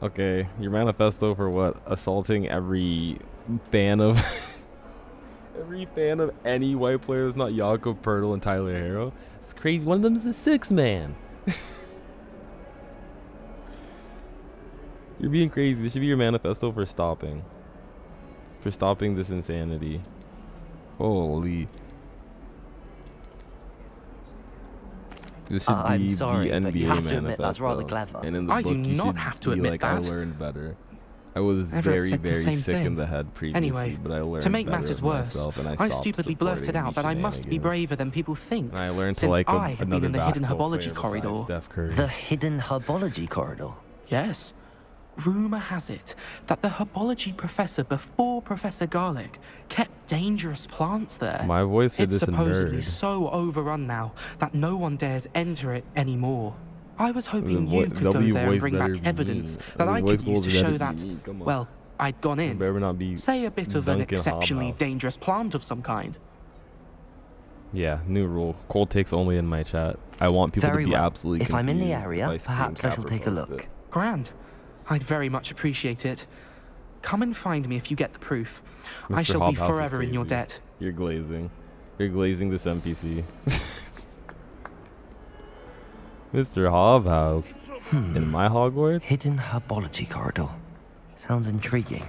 [SPEAKER 8] Okay, your manifesto for what? Assaulting every fan of any white player that's not Jakob Pirtle and Tyler Harrow. It's crazy. One of them is a 6-man. You're being crazy. This should be your manifesto for stopping. For stopping this insanity. Holy. This should be
[SPEAKER 2] I'm sorry,
[SPEAKER 8] the NBA
[SPEAKER 2] but you have to
[SPEAKER 8] manifesto.
[SPEAKER 2] admit that's rather clever.
[SPEAKER 8] And in the
[SPEAKER 9] I
[SPEAKER 8] book,
[SPEAKER 9] do
[SPEAKER 8] you
[SPEAKER 9] not
[SPEAKER 8] should
[SPEAKER 9] have to
[SPEAKER 8] be
[SPEAKER 9] admit
[SPEAKER 8] like, I
[SPEAKER 9] that.
[SPEAKER 8] learned better. I was
[SPEAKER 9] Everett
[SPEAKER 8] very,
[SPEAKER 9] said the
[SPEAKER 8] very
[SPEAKER 9] same
[SPEAKER 8] sick in
[SPEAKER 9] thing.
[SPEAKER 8] the head previously,
[SPEAKER 9] Anyway,
[SPEAKER 8] but I learned
[SPEAKER 9] to make
[SPEAKER 8] better
[SPEAKER 9] matters
[SPEAKER 8] of
[SPEAKER 9] worse,
[SPEAKER 8] myself, and
[SPEAKER 9] I
[SPEAKER 8] stopped
[SPEAKER 9] stupidly
[SPEAKER 8] supporting
[SPEAKER 9] blurted out
[SPEAKER 8] these
[SPEAKER 9] that I must be
[SPEAKER 8] shenanigans.
[SPEAKER 9] braver than people think.
[SPEAKER 8] And I learned to
[SPEAKER 9] since
[SPEAKER 8] like
[SPEAKER 9] I have been
[SPEAKER 8] another
[SPEAKER 9] in the hidden
[SPEAKER 8] basketball
[SPEAKER 9] herbology
[SPEAKER 8] player besides
[SPEAKER 9] corridor.
[SPEAKER 8] Steph Curry.
[SPEAKER 2] The hidden herbology corridor.
[SPEAKER 9] Yes. Rumour has it that the herbology professor before Professor Garlic kept dangerous plants there.
[SPEAKER 8] My voice for
[SPEAKER 9] It's
[SPEAKER 8] this
[SPEAKER 9] supposedly
[SPEAKER 8] nerd.
[SPEAKER 9] so overrun now that no one dares enter it anymore. I was hoping
[SPEAKER 8] The
[SPEAKER 9] you
[SPEAKER 8] vo-
[SPEAKER 9] could go
[SPEAKER 8] W
[SPEAKER 9] there and
[SPEAKER 8] voice
[SPEAKER 9] bring
[SPEAKER 8] better
[SPEAKER 9] back
[SPEAKER 8] be
[SPEAKER 9] evidence
[SPEAKER 8] me.
[SPEAKER 9] that
[SPEAKER 8] The
[SPEAKER 9] I
[SPEAKER 8] voice
[SPEAKER 9] could use to
[SPEAKER 8] goals better
[SPEAKER 9] show
[SPEAKER 8] be
[SPEAKER 9] that,
[SPEAKER 8] me. Come on.
[SPEAKER 9] well, I'd gone
[SPEAKER 8] It
[SPEAKER 9] in.
[SPEAKER 8] better not be
[SPEAKER 9] Say a bit of an
[SPEAKER 8] Duncan
[SPEAKER 9] exceptionally
[SPEAKER 8] Hobhouse.
[SPEAKER 9] dangerous plant of some kind.
[SPEAKER 8] Yeah, new rule. Cold takes only in my chat. I want people
[SPEAKER 2] Very
[SPEAKER 8] to be
[SPEAKER 2] well.
[SPEAKER 8] absolutely
[SPEAKER 2] If I'm in the
[SPEAKER 8] confused
[SPEAKER 2] area,
[SPEAKER 8] if I screen
[SPEAKER 2] perhaps I
[SPEAKER 8] cap
[SPEAKER 2] shall
[SPEAKER 8] or
[SPEAKER 2] take a
[SPEAKER 8] post
[SPEAKER 2] look.
[SPEAKER 8] it.
[SPEAKER 9] Grand. I'd very much appreciate it. Come and find me if you get the proof. I
[SPEAKER 8] Mr.
[SPEAKER 9] shall be
[SPEAKER 8] Hobhouse is
[SPEAKER 9] forever in your
[SPEAKER 8] crazy.
[SPEAKER 9] debt.
[SPEAKER 8] You're glazing. You're glazing this NPC. Mr. Hobhouse. In my Hogwarts?
[SPEAKER 2] Hidden herbology corridor. Sounds intriguing.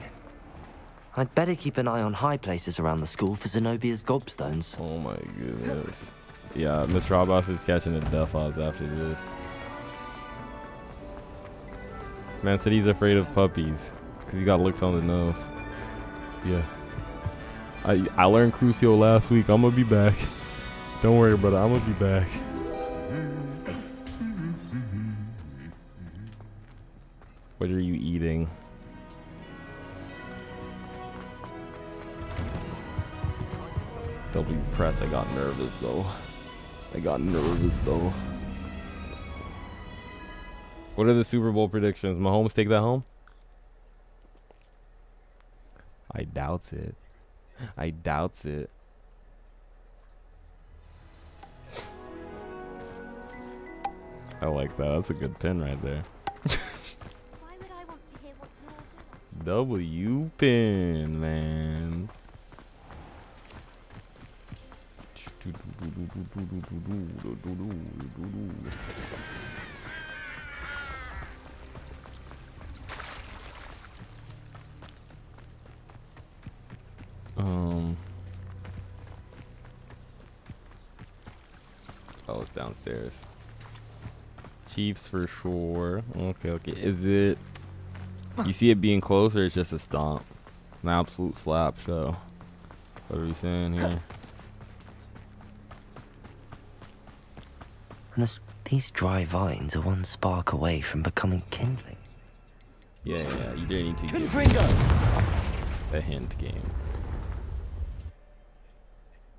[SPEAKER 2] I'd better keep an eye on high places around the school for Zenobia's gobstones.
[SPEAKER 8] Oh my goodness. Yeah, Mr. Hobhouse is catching a death odds after this. Man said he's afraid of puppies because he got looks on the nose. Yeah. I learned Crucio last week. I'm gonna be back. Don't worry, brother. I'm gonna be back. What are you eating? W press. I got nervous though. What are the Super Bowl predictions? Mahomes take that home? I doubt it. I like that. That's a good pin right there.
[SPEAKER 10] Why would I want to hear what you're doing?
[SPEAKER 8] W pin, man. Oh, it's downstairs. Chiefs for sure. Okay. Is it? You see it being close, or it's just a stomp? An absolute slap show. What are we saying here?
[SPEAKER 2] And these dry vines are one spark away from becoming kindling.
[SPEAKER 8] Yeah, you didn't need to give a hint game.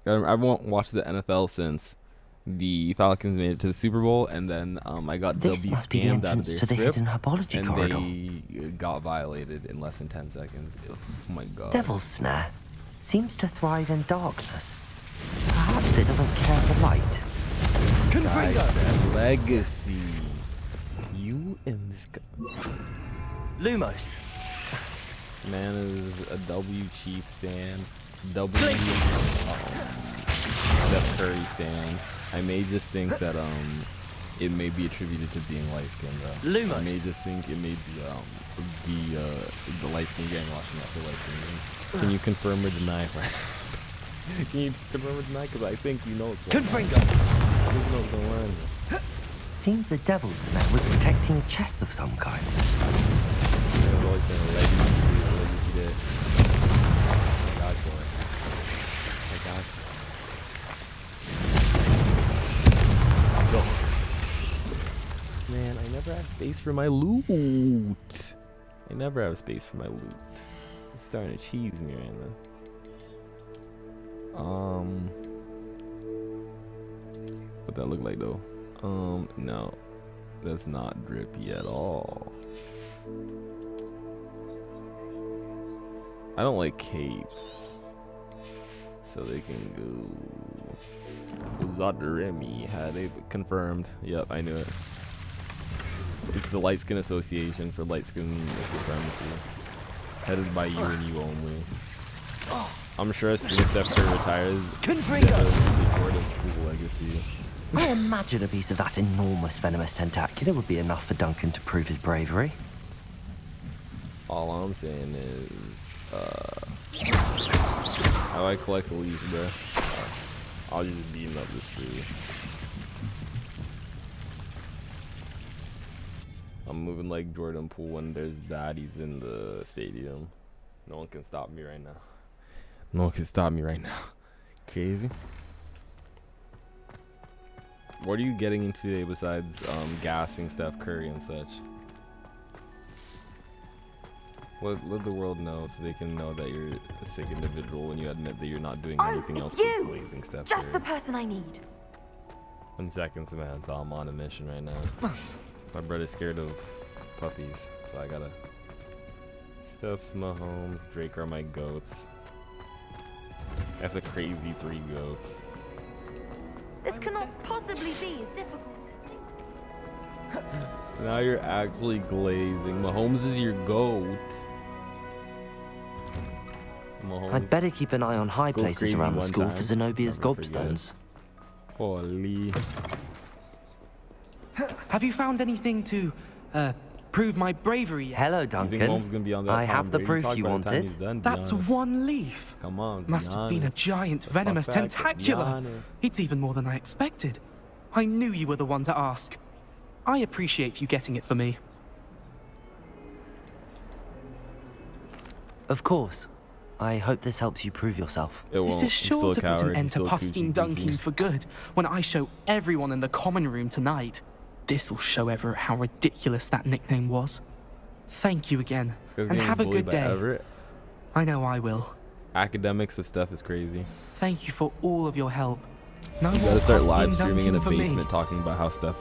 [SPEAKER 8] I won't watch the NFL since the Falcons made it to the Super Bowl, and then I got
[SPEAKER 2] This must be the
[SPEAKER 8] scammed out of
[SPEAKER 2] entrance
[SPEAKER 8] their
[SPEAKER 2] to the
[SPEAKER 8] script,
[SPEAKER 2] hidden herbology
[SPEAKER 8] and
[SPEAKER 2] corridor.
[SPEAKER 8] they got violated in less than 10 seconds. Oh my god.
[SPEAKER 2] Devil's Snare seems to thrive in darkness. Perhaps it doesn't care for light.
[SPEAKER 8] That legacy. You and this guy.
[SPEAKER 2] Lumos.
[SPEAKER 8] Man is a W Chief stand. W Steph Curry stand. I may just think that it may be attributed to being light skinned though.
[SPEAKER 2] Lumos.
[SPEAKER 8] I may just think it may be the light skin gang washing out the light skin gang. Can you confirm or deny? Can you confirm or deny? Because I think you know what's going on. I think you know what's going on.
[SPEAKER 2] Seems the Devil's Snare was protecting a chest of some kind.
[SPEAKER 8] There's always been a legacy there. I got you. Go. Man, I never have space for my loot. I never have space for my loot. It's starting to cheese me right now. What that look like though? No, that's not drippy at all. I don't like capes, so they can go. Remy had it confirmed. Yep, I knew it. It's the Light Skin Association for Light Skin Supremacy, headed by you and you only. I'm sure as soon as Steph Curry retires, the Jordan Poole legacy.
[SPEAKER 2] I imagine a piece of that enormous venomous tentacular would be enough for Duncan to prove his bravery.
[SPEAKER 8] All I'm saying is, how I collect the leaves, bro. I'll just beating up this tree. I'm moving like Jordan Poole when there's baddies in the stadium. No one can stop me right now. No one can stop me right now. Crazy. What are you getting into today besides gassing Steph Curry and such? Let the world know so they can know that you're a sick individual when you admit that you're not doing anything else but blazing Steph
[SPEAKER 10] Just
[SPEAKER 8] Curry.
[SPEAKER 10] the person I need.
[SPEAKER 8] 1 second, Samantha. I'm on a mission right now. My brother's scared of puppies, so I gotta. Steph's Mahomes, Drake are my goats. That's a crazy 3 goats.
[SPEAKER 10] This cannot possibly be as difficult as
[SPEAKER 8] Now you're actually glazing. Mahomes is your goat. Mahomes
[SPEAKER 2] I'd better keep an eye on high
[SPEAKER 8] goes
[SPEAKER 2] places
[SPEAKER 8] crazy
[SPEAKER 2] around the
[SPEAKER 8] one
[SPEAKER 2] school
[SPEAKER 8] time.
[SPEAKER 2] for Zenobia's
[SPEAKER 8] Never forget.
[SPEAKER 2] gobstones.
[SPEAKER 8] Holy.
[SPEAKER 9] Have you found anything to, prove my bravery yet?
[SPEAKER 2] Hello,
[SPEAKER 8] You think Mahomes
[SPEAKER 2] Duncan.
[SPEAKER 8] gonna be on that
[SPEAKER 2] I
[SPEAKER 8] Tom
[SPEAKER 2] have the
[SPEAKER 8] Brady
[SPEAKER 2] proof
[SPEAKER 8] talk
[SPEAKER 2] you
[SPEAKER 8] by the time
[SPEAKER 2] wanted.
[SPEAKER 8] he's done? Be
[SPEAKER 9] That's
[SPEAKER 8] honest.
[SPEAKER 9] one leaf.
[SPEAKER 8] Come on. be
[SPEAKER 9] Must have been a
[SPEAKER 8] honest.
[SPEAKER 9] giant
[SPEAKER 8] Fuck
[SPEAKER 9] venomous
[SPEAKER 8] back, be
[SPEAKER 9] tentacular.
[SPEAKER 8] honest.
[SPEAKER 9] It's even more than I expected. I knew you were the one to ask. I appreciate you getting it for me.
[SPEAKER 2] Of course. I hope this helps you prove yourself.
[SPEAKER 8] It won't.
[SPEAKER 9] This is
[SPEAKER 8] He's still
[SPEAKER 9] sure
[SPEAKER 8] a
[SPEAKER 9] to put an
[SPEAKER 8] coward.
[SPEAKER 9] end
[SPEAKER 8] He's
[SPEAKER 9] to
[SPEAKER 8] still
[SPEAKER 9] Puffskein
[SPEAKER 8] coochie
[SPEAKER 9] Dunking
[SPEAKER 8] coochie.
[SPEAKER 9] for good when I show everyone in the common room tonight. This'll show Everett how ridiculous that nickname was. Thank you again,
[SPEAKER 8] Because
[SPEAKER 9] and
[SPEAKER 8] being
[SPEAKER 9] have a
[SPEAKER 8] bullied
[SPEAKER 9] good
[SPEAKER 8] by
[SPEAKER 9] day.
[SPEAKER 8] Everett.
[SPEAKER 9] I know I will.
[SPEAKER 8] Academics of stuff is crazy.
[SPEAKER 9] Thank you for all of your help. No
[SPEAKER 8] You
[SPEAKER 9] more
[SPEAKER 8] gotta start
[SPEAKER 9] Puffskein
[SPEAKER 8] live streaming in a
[SPEAKER 9] Dunking for me.
[SPEAKER 8] basement talking about how stuff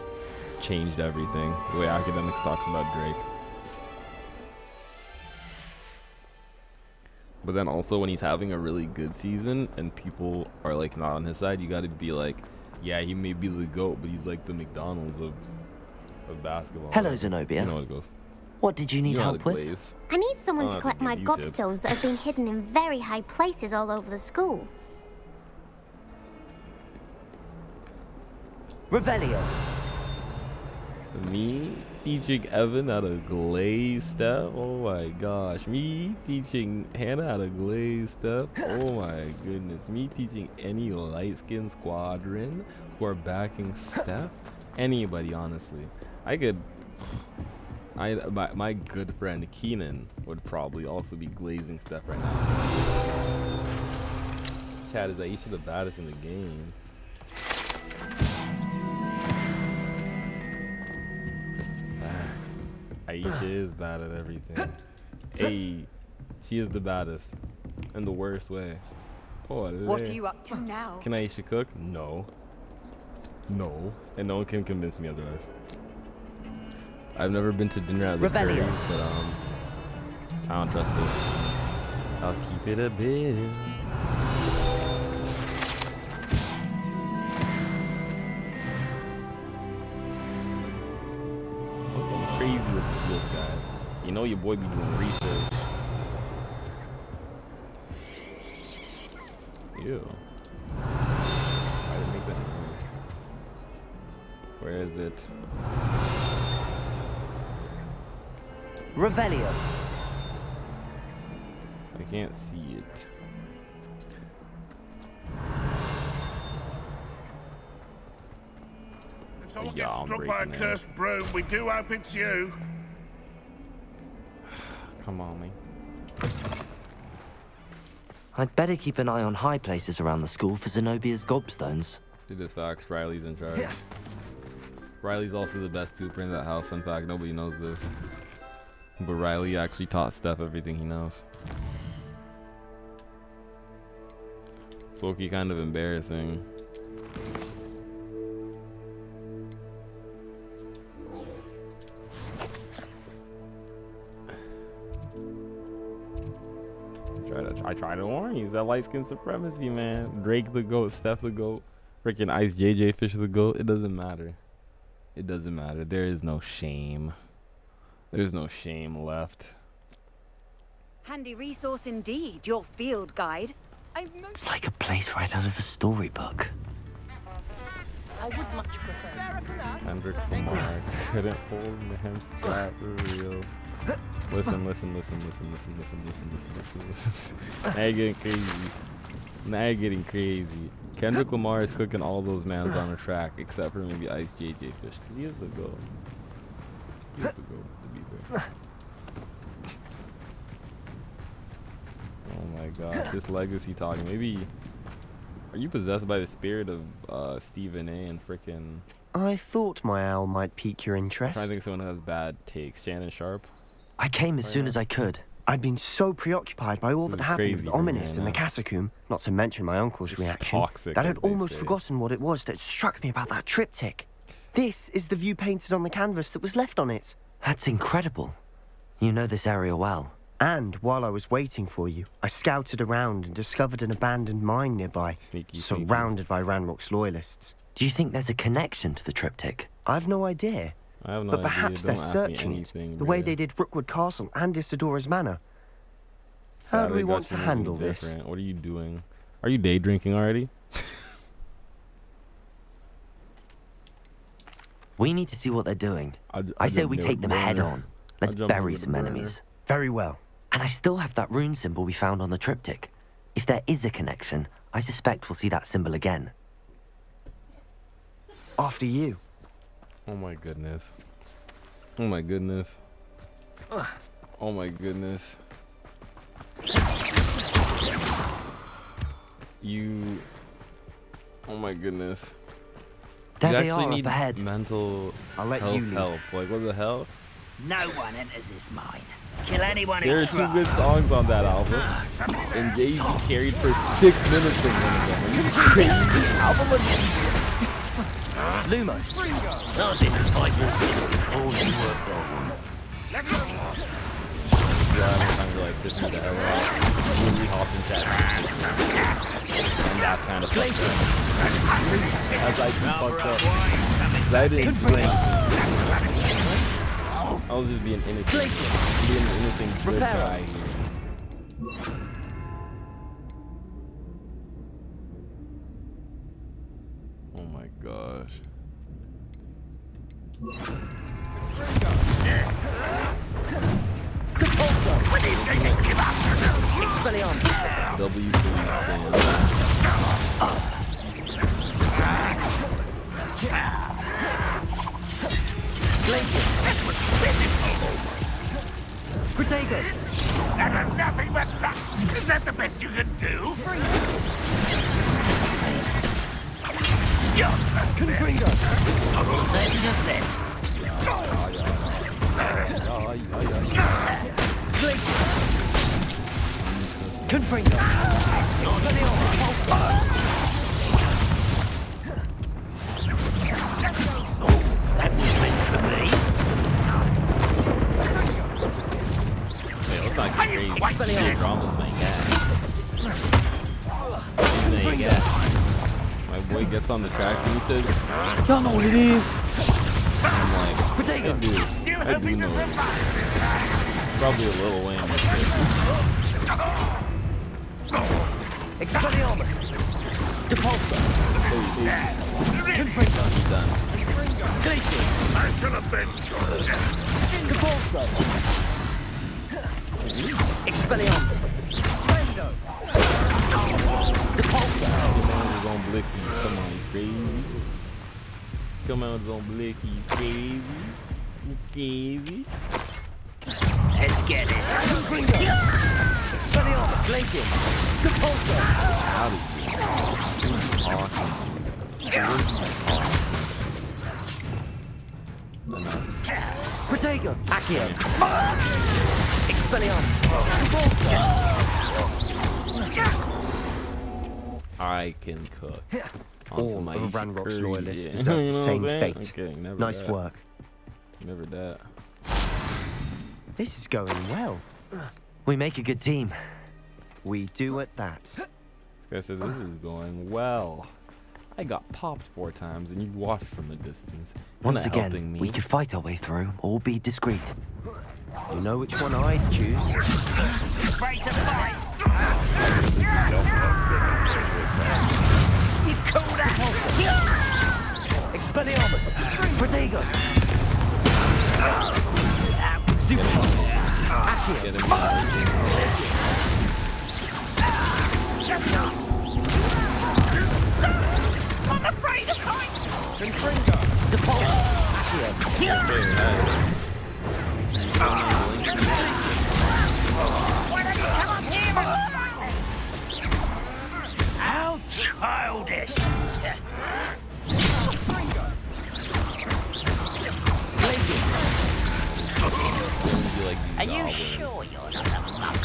[SPEAKER 8] changed everything. The way Academics talks about Drake. But then also when he's having a really good season and people are like not on his side, you gotta be like, yeah, he may be the GOAT, but he's like the McDonald's of basketball.
[SPEAKER 2] Hello, Zenobia.
[SPEAKER 8] You know how it goes.
[SPEAKER 2] What did you need
[SPEAKER 8] You know how to
[SPEAKER 2] help with?
[SPEAKER 8] glaze.
[SPEAKER 11] I need someone
[SPEAKER 8] I'll
[SPEAKER 11] to
[SPEAKER 8] have
[SPEAKER 11] collect
[SPEAKER 8] to
[SPEAKER 11] my
[SPEAKER 8] give you tips.
[SPEAKER 11] gobstones that have been hidden in very high places all over the school.
[SPEAKER 5] Revelio.
[SPEAKER 8] Me teaching Evan how to glaze stuff. Oh my gosh. Me teaching Hannah how to glaze stuff. Oh my goodness. Me teaching any light-skinned squadron who are backing Steph. Anybody, honestly. I could. My good friend Keenan would probably also be glazing stuff right now. Chad, is Aisha the baddest in the game? Aisha is bad at everything. Hey, she is the baddest. In the worst way. Oh,
[SPEAKER 5] What are you up to now?
[SPEAKER 8] Can Aisha cook? No. No. And no one can convince me otherwise. I've never been to dinner at the Curry's, but I don't trust it. I'll keep it a bit. I'm crazy with this guy. You know your boy be doing research. Ew. Why did it make that noise? Where is it?
[SPEAKER 5] Revelio.
[SPEAKER 8] I can't see it.
[SPEAKER 6] If someone
[SPEAKER 8] Yeah,
[SPEAKER 6] gets
[SPEAKER 8] I'm
[SPEAKER 6] struck by a
[SPEAKER 8] breaking in.
[SPEAKER 6] cursed broom, we do hope it's you.
[SPEAKER 8] Come on, man.
[SPEAKER 2] I'd better keep an eye on high places around the school for Zenobia's gobstones.
[SPEAKER 8] It is facts. Riley's in charge. Riley's also the best tutor in that house. In fact, nobody knows this. But Riley actually taught Steph everything he knows. It's low-key kind of embarrassing. I try to warn you. It's that light skin supremacy, man. Drake the GOAT, Steph the GOAT, freaking Ice JJ Fish the GOAT. It doesn't matter. It doesn't matter. There is no shame. There's no shame left.
[SPEAKER 5] Handy resource indeed, your field guide.
[SPEAKER 2] It's like a place right out of a storybook.
[SPEAKER 10] I would much prefer.
[SPEAKER 8] Kendrick Lamar couldn't hold man's strap for real. Listen. Now you're getting crazy. Now you're getting crazy. Kendrick Lamar is cooking all those mans on the track, except for maybe Ice JJ Fish, because he is the GOAT. He is the GOAT, to be fair. Oh my gosh, this legacy talking. Maybe, are you possessed by the spirit of Stephen A. and frickin'...
[SPEAKER 1] I thought my owl might pique your
[SPEAKER 8] I'm
[SPEAKER 1] interest.
[SPEAKER 8] trying to think of someone who has bad takes. Shannon Sharp?
[SPEAKER 2] I came as soon as I could.
[SPEAKER 1] I'd been so preoccupied by all that
[SPEAKER 8] It was
[SPEAKER 1] happened
[SPEAKER 8] crazy
[SPEAKER 1] with
[SPEAKER 8] for
[SPEAKER 1] Ominous
[SPEAKER 8] me,
[SPEAKER 1] in the
[SPEAKER 8] yeah.
[SPEAKER 1] catacomb, not to mention my uncle's
[SPEAKER 8] It's
[SPEAKER 1] reaction,
[SPEAKER 8] toxic,
[SPEAKER 1] that I'd
[SPEAKER 8] as they
[SPEAKER 1] almost
[SPEAKER 8] say.
[SPEAKER 1] forgotten what it was that struck me about that triptych. This is the view painted on the canvas that was left on it.
[SPEAKER 2] That's incredible. You know this area well.
[SPEAKER 1] And while I was waiting for you, I scouted around and discovered an abandoned mine nearby,
[SPEAKER 8] Sneaky.
[SPEAKER 1] surrounded by Ranrock's loyalists.
[SPEAKER 2] Do you think there's a connection to the triptych?
[SPEAKER 1] I've no idea,
[SPEAKER 8] I have no
[SPEAKER 1] but
[SPEAKER 8] idea.
[SPEAKER 1] perhaps
[SPEAKER 8] Don't
[SPEAKER 1] they're
[SPEAKER 8] ask me
[SPEAKER 1] searching it,
[SPEAKER 8] anything,
[SPEAKER 1] the way
[SPEAKER 8] brother.
[SPEAKER 1] they did Rookwood Castle and Isidora's Manor. How do
[SPEAKER 8] Saturday
[SPEAKER 1] we
[SPEAKER 8] got
[SPEAKER 1] want to
[SPEAKER 8] you moving
[SPEAKER 1] handle this?
[SPEAKER 8] different. What are you doing? Are you day drinking already?
[SPEAKER 2] We need to see what they're doing.
[SPEAKER 8] I'll
[SPEAKER 2] I say
[SPEAKER 8] jump
[SPEAKER 2] we
[SPEAKER 8] near
[SPEAKER 2] take
[SPEAKER 8] the
[SPEAKER 2] them head
[SPEAKER 8] burner.
[SPEAKER 2] on. Let's
[SPEAKER 8] jump
[SPEAKER 2] bury
[SPEAKER 8] over the
[SPEAKER 2] some
[SPEAKER 8] burner.
[SPEAKER 2] enemies.
[SPEAKER 1] Very well.
[SPEAKER 2] And I still have that rune symbol we found on the triptych. If there is a connection, I suspect we'll see that symbol again.
[SPEAKER 1] After you.
[SPEAKER 8] Oh my goodness. Oh my goodness. Oh my goodness. You. Oh my goodness.
[SPEAKER 2] There
[SPEAKER 8] you
[SPEAKER 2] they
[SPEAKER 8] actually
[SPEAKER 2] are
[SPEAKER 8] need
[SPEAKER 2] up ahead.
[SPEAKER 8] mental
[SPEAKER 1] I'll let
[SPEAKER 8] health
[SPEAKER 1] you lead.
[SPEAKER 8] help. Like, what the hell?
[SPEAKER 3] No one enters this mine. Kill anyone
[SPEAKER 8] There
[SPEAKER 3] who
[SPEAKER 8] are two good
[SPEAKER 3] tries.
[SPEAKER 8] songs on that album. And Jay-Z carried for 6 minutes in one of them. Are you crazy? Album
[SPEAKER 2] Lumos.
[SPEAKER 3] Those didn't fight your before you were born.
[SPEAKER 8] I'm like, this is the hell out. Really hopping chat. And that's kind of fucked up. That's like fucked up. 'Cause I didn't blink. I'll just be an innocent, good guy here. Oh my gosh.
[SPEAKER 10] When are you going to give up?
[SPEAKER 5] Expelliarmus.
[SPEAKER 8] W3
[SPEAKER 5] Protego.
[SPEAKER 6] That was nothing but luck. Is that the best you can do? You're so
[SPEAKER 5] Confringo.
[SPEAKER 10] Let's just this.
[SPEAKER 5] Glacier. Confringo.
[SPEAKER 10] That was meant for me.
[SPEAKER 8] Hey, let's not get crazy. Dramas, my guy. There you go. My boy gets on the track and he says, y'all know what it is. I'm like, I do know it. Probably a little lame.
[SPEAKER 5] Expelliarmus. Depulso.
[SPEAKER 8] Confringo. He's done.
[SPEAKER 5] Glacius.
[SPEAKER 6] I should have been sure.
[SPEAKER 5] Depulso. Expelliarmus. Fendo. Depulso.
[SPEAKER 8] Come on, it's on Blicky. Come on, crazy. Come on, it's on Blicky, crazy. Crazy.
[SPEAKER 10] Let's get this.
[SPEAKER 5] Expelliarmus. Glacius. Depulso.
[SPEAKER 8] How did you? Enough.
[SPEAKER 5] Protego. Accio. Expelliarmus. Depulso.
[SPEAKER 8] I can cook.
[SPEAKER 1] All
[SPEAKER 8] my
[SPEAKER 1] of Ranrock's
[SPEAKER 8] curry,
[SPEAKER 1] loyalists
[SPEAKER 8] yeah.
[SPEAKER 1] deserve
[SPEAKER 8] You
[SPEAKER 1] the
[SPEAKER 8] know
[SPEAKER 1] same
[SPEAKER 8] what I'm saying?
[SPEAKER 1] fate.
[SPEAKER 8] Okay, never
[SPEAKER 1] Nice
[SPEAKER 8] that.
[SPEAKER 1] work.
[SPEAKER 8] Never that.
[SPEAKER 1] This is going well.
[SPEAKER 2] We make a good team.
[SPEAKER 1] We do at that.
[SPEAKER 8] This guy says this is going well. I got popped 4 times and you watched from a distance.
[SPEAKER 2] Once
[SPEAKER 8] Not helping
[SPEAKER 2] again,
[SPEAKER 8] me.
[SPEAKER 2] we could fight our way through or be discreet.
[SPEAKER 1] You know which one I'd choose.
[SPEAKER 10] Ready to fight. You call that?
[SPEAKER 5] Expelliarmus. Protego.
[SPEAKER 8] Get him out.
[SPEAKER 5] Accio.
[SPEAKER 8] Get him out.
[SPEAKER 10] I'm afraid of heights.
[SPEAKER 5] Confringo. Depulso. Accio.
[SPEAKER 8] Very nice.
[SPEAKER 10] Why don't you come up here and... How childish.
[SPEAKER 5] Glacius.
[SPEAKER 10] Are you sure you're not a monk?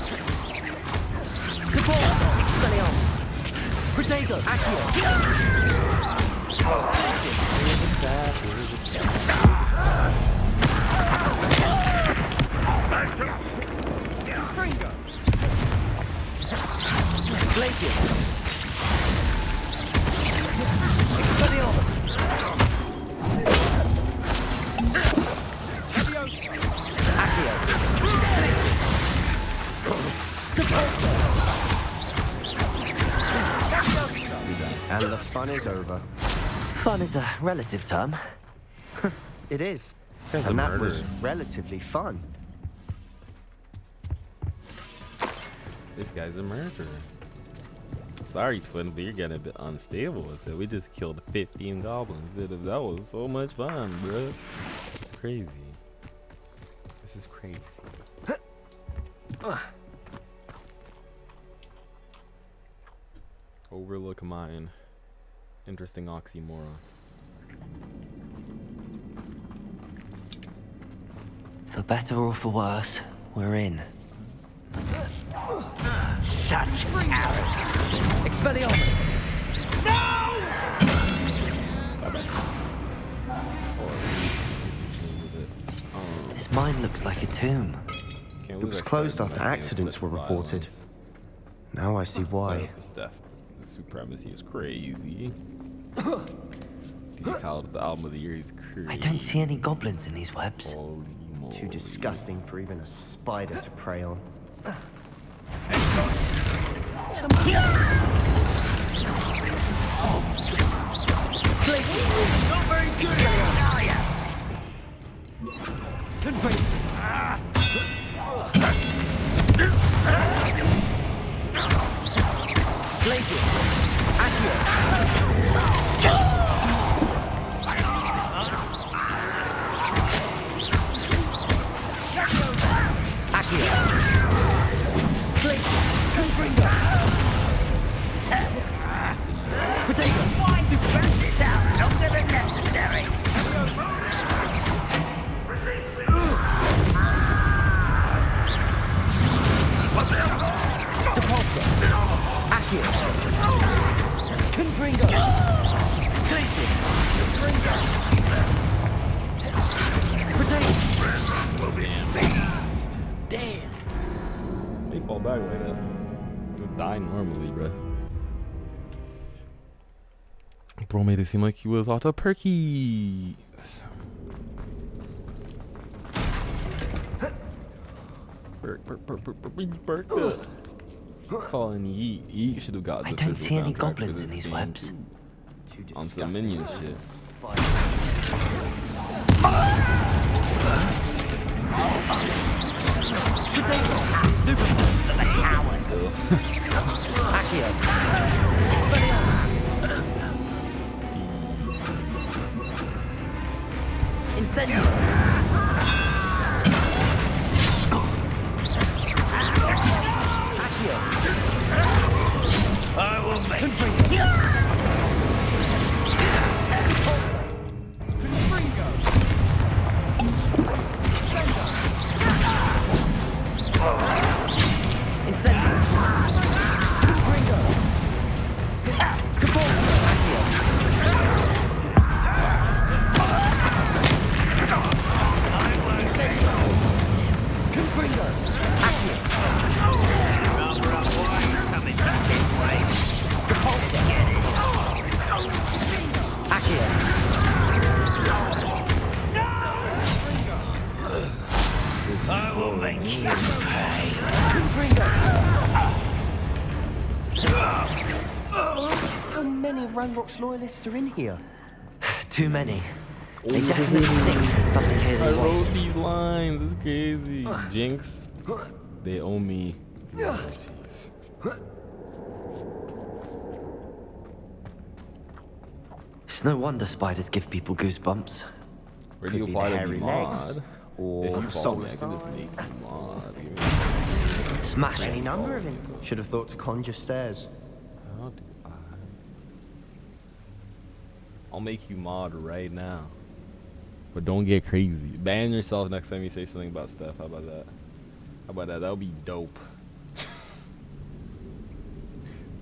[SPEAKER 5] Depulso. Expelliarmus. Protego. Accio. Confringo. Glacius. Expelliarmus. Accio. Glacius. Depulso.
[SPEAKER 1] And the fun is over.
[SPEAKER 2] Fun is a relative term.
[SPEAKER 1] It is.
[SPEAKER 8] guy's a
[SPEAKER 1] And that
[SPEAKER 8] murderer.
[SPEAKER 1] was relatively fun.
[SPEAKER 8] This guy's a murderer. Sorry, Twin, but you're getting a bit unstable with it. We just killed 15 goblins. That was so much fun, bro. It's crazy. This is crazy. Overlook mine. Interesting oxymoron.
[SPEAKER 2] For better or for worse, we're in.
[SPEAKER 10] Such arrogance.
[SPEAKER 5] Expelliarmus. This
[SPEAKER 2] mine looks like a tomb.
[SPEAKER 1] It was closed after accidents were reported. Now I see why.
[SPEAKER 8] Stuff. The supremacy is crazy. He called it the album of the year. He's crazy.
[SPEAKER 2] I don't see any goblins in these webs.
[SPEAKER 8] Holy
[SPEAKER 1] Too disgusting for even a spider to prey on.
[SPEAKER 5] Not very good, are ya? Confirm. Places. Accurate. Accurate. Places. Confringo. Potato. Why do burn this out longer than necessary? Depulsor. Accio. Confringo. Glacis. Confringo. Potato. Damn.
[SPEAKER 8] They fall back like that. Just die normally, bro. Bro made it seem like he was auto perky. Perk. Calling yeet. Yeet should have got.
[SPEAKER 2] I don't see any goblins in these webs.
[SPEAKER 8] On some minion shit.
[SPEAKER 5] Accio. Expelliarmus. Incendio. Accio. I will make Confringo. Incendio. Confringo. Capulso. Accio. Incendio. Confringo. Accio. Coming back this way. Capulso. Accio. I will make you pay. Confringo.
[SPEAKER 1] How many of Ranrock's loyalists are in here?
[SPEAKER 2] Too many. They definitely think there's something here
[SPEAKER 8] I
[SPEAKER 2] they
[SPEAKER 8] wrote
[SPEAKER 2] want.
[SPEAKER 8] these lines. It's crazy. Jinx. They owe me royalties.
[SPEAKER 2] It's no wonder spiders give people goosebumps.
[SPEAKER 8] Where do you
[SPEAKER 1] Could be
[SPEAKER 8] apply
[SPEAKER 1] the
[SPEAKER 8] to
[SPEAKER 1] hairy
[SPEAKER 8] be
[SPEAKER 1] legs,
[SPEAKER 8] mod?
[SPEAKER 1] or
[SPEAKER 8] If you follow me, I
[SPEAKER 1] solar
[SPEAKER 8] can just make
[SPEAKER 1] side.
[SPEAKER 8] you mod.
[SPEAKER 2] Smash
[SPEAKER 1] Any
[SPEAKER 2] it.
[SPEAKER 1] number of them. Should have thought to conjure stairs.
[SPEAKER 8] How do I? I'll make you mod right now. But don't get crazy. Ban yourself next time you say something about stuff. How about that? How about that? That would be dope.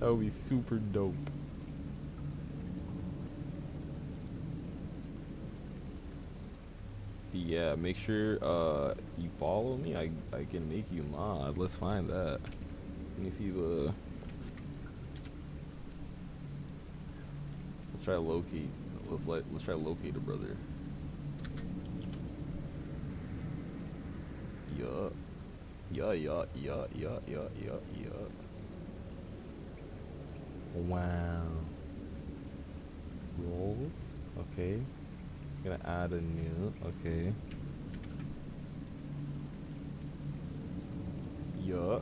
[SPEAKER 8] That would be super dope. Yeah, make sure you follow me. I can make you mod. Let's find that. Let me see the. Let's try to locate. Let's try to locate a brother. Yeah. Wow. Rolls. Okay. Gonna add a new. Okay. Yeah.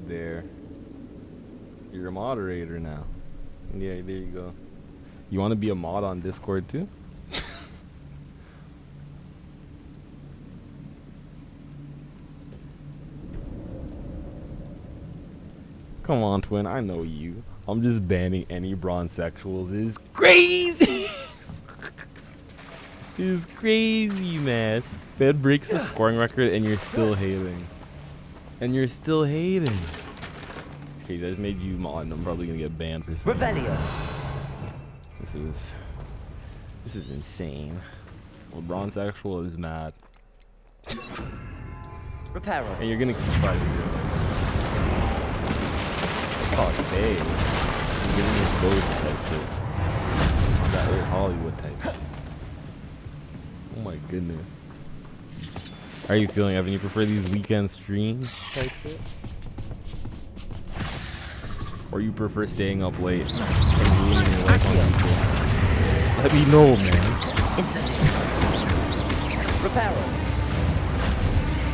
[SPEAKER 8] There. You're a moderator now. Yeah, there you go. You want to be a mod on Discord too? Come on, twin. I know you. I'm just banning any bronzexuals. It's crazy. It's crazy, man. Fed breaks the scoring record, and you're still hating. And you're still hating. It's crazy. I just made you mod. I'm probably gonna get banned for saying.
[SPEAKER 5] Revelio.
[SPEAKER 8] This is insane. Well, bronzexual is mad,
[SPEAKER 5] Reparo.
[SPEAKER 8] and you're gonna keep fighting. Oh, hey. I'm giving you both type shit. On that old Hollywood type shit. Oh my goodness. How are you feeling, Evan? You prefer these weekend streams type shit? Or you prefer staying up late and ruining your life on weekend? Let me know, man.
[SPEAKER 5] Incendiary. Reparo.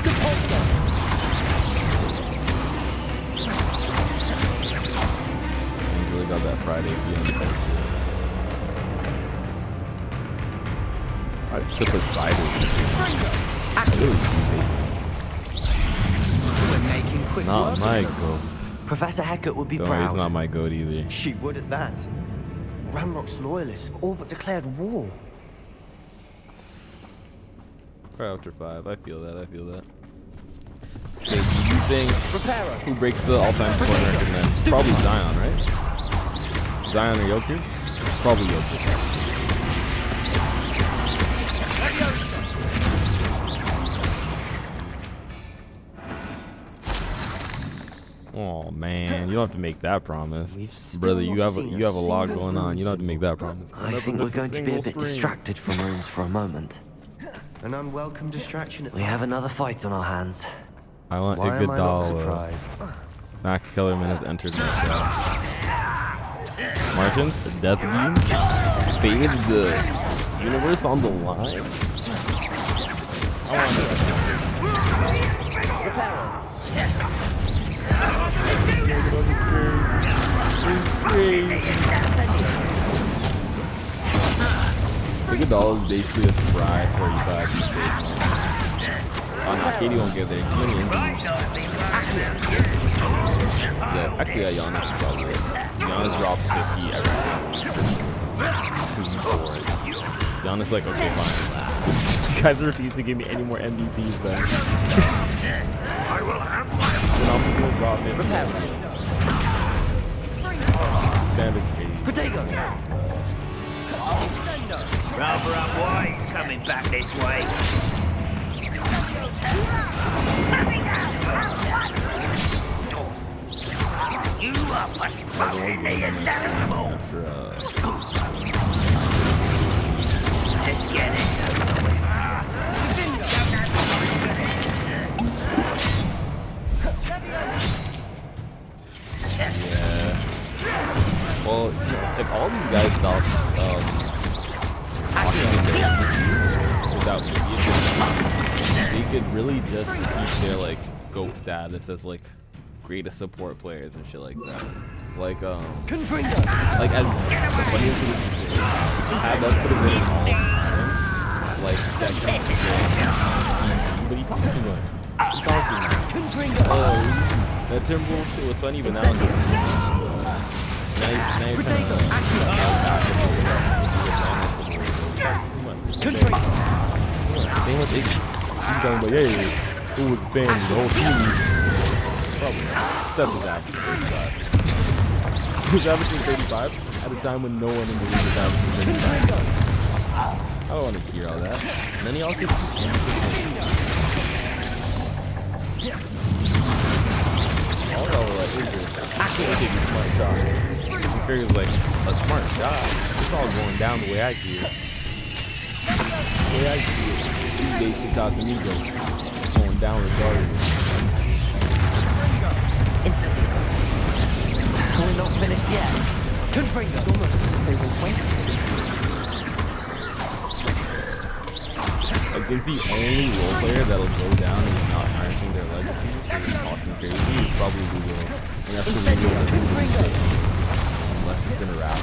[SPEAKER 5] Good pulsar.
[SPEAKER 8] He's really got that Friday feeling. I should put spiders.
[SPEAKER 5] We're making quick
[SPEAKER 8] Not
[SPEAKER 5] work.
[SPEAKER 8] my goat.
[SPEAKER 2] Professor Hecat would be
[SPEAKER 8] Don't worry,
[SPEAKER 2] proud.
[SPEAKER 8] it's not my goat either.
[SPEAKER 1] She would at that. Ramrock's loyalists have all but declared war.
[SPEAKER 8] Cry after 5. I feel that. Okay, so you think who breaks the all-time scoring record then? Probably Zion, right? Zion or Jokic? Probably Jokic. Oh man, you don't have to make that promise, brother. You have a lot going on. You don't have to make that promise.
[SPEAKER 2] I think we're going to be a bit distracted from rooms for a moment.
[SPEAKER 1] An unwelcome distraction.
[SPEAKER 2] We have another fight on our hands.
[SPEAKER 8] I want
[SPEAKER 1] Why am I not
[SPEAKER 8] Iguodala.
[SPEAKER 1] surprised?
[SPEAKER 8] Max Kellerman has entered my chat. Martins, the death beam, fade the universe on the line. I want Iguodala is basically a spry 45 stage. Oh no, Katie won't get there. Too many injuries. Yeah, actually, yeah, Giannis is probably it. Giannis drops 50 every game. Giannis like, okay, fine. You guys refuse to give me any more MVPs then.
[SPEAKER 6] I will have
[SPEAKER 8] Then I'm gonna drop 50. Standard Katie.
[SPEAKER 5] Potato.
[SPEAKER 10] Rather unwise coming back this way. You are postponing the inevitable. Let's get this over with.
[SPEAKER 8] Well, if all these guys stop watching without they could really just keep their like GOAT status as like greatest support players and shit like that. Like as the funniest thing is have us put a bit of all time, like that but he talking to him. He's talking. Oh, that Timberwolves shit was funny, but now you're trying Same with Iggy. He's talking about, yeah, who was the fans, the whole team. Probably. That's his average 35. He was averaging 35 at a time when no one in the league was averaging 35. I don't want to hear all that. And then he also all y'all were like, Israel, taking smart shots. I'm sure he was like, a smart shot. It's all going down the way I see it. The way I see it, these days Casamigos going down regardless.
[SPEAKER 5] Incendiary. We're not finished yet. Confringo. They will wait.
[SPEAKER 8] I think the only role player that'll go down and not tarnishing their legacy is Austin Crazy. Is probably Google. And that's the Google that Google is. Unless it's in a rap.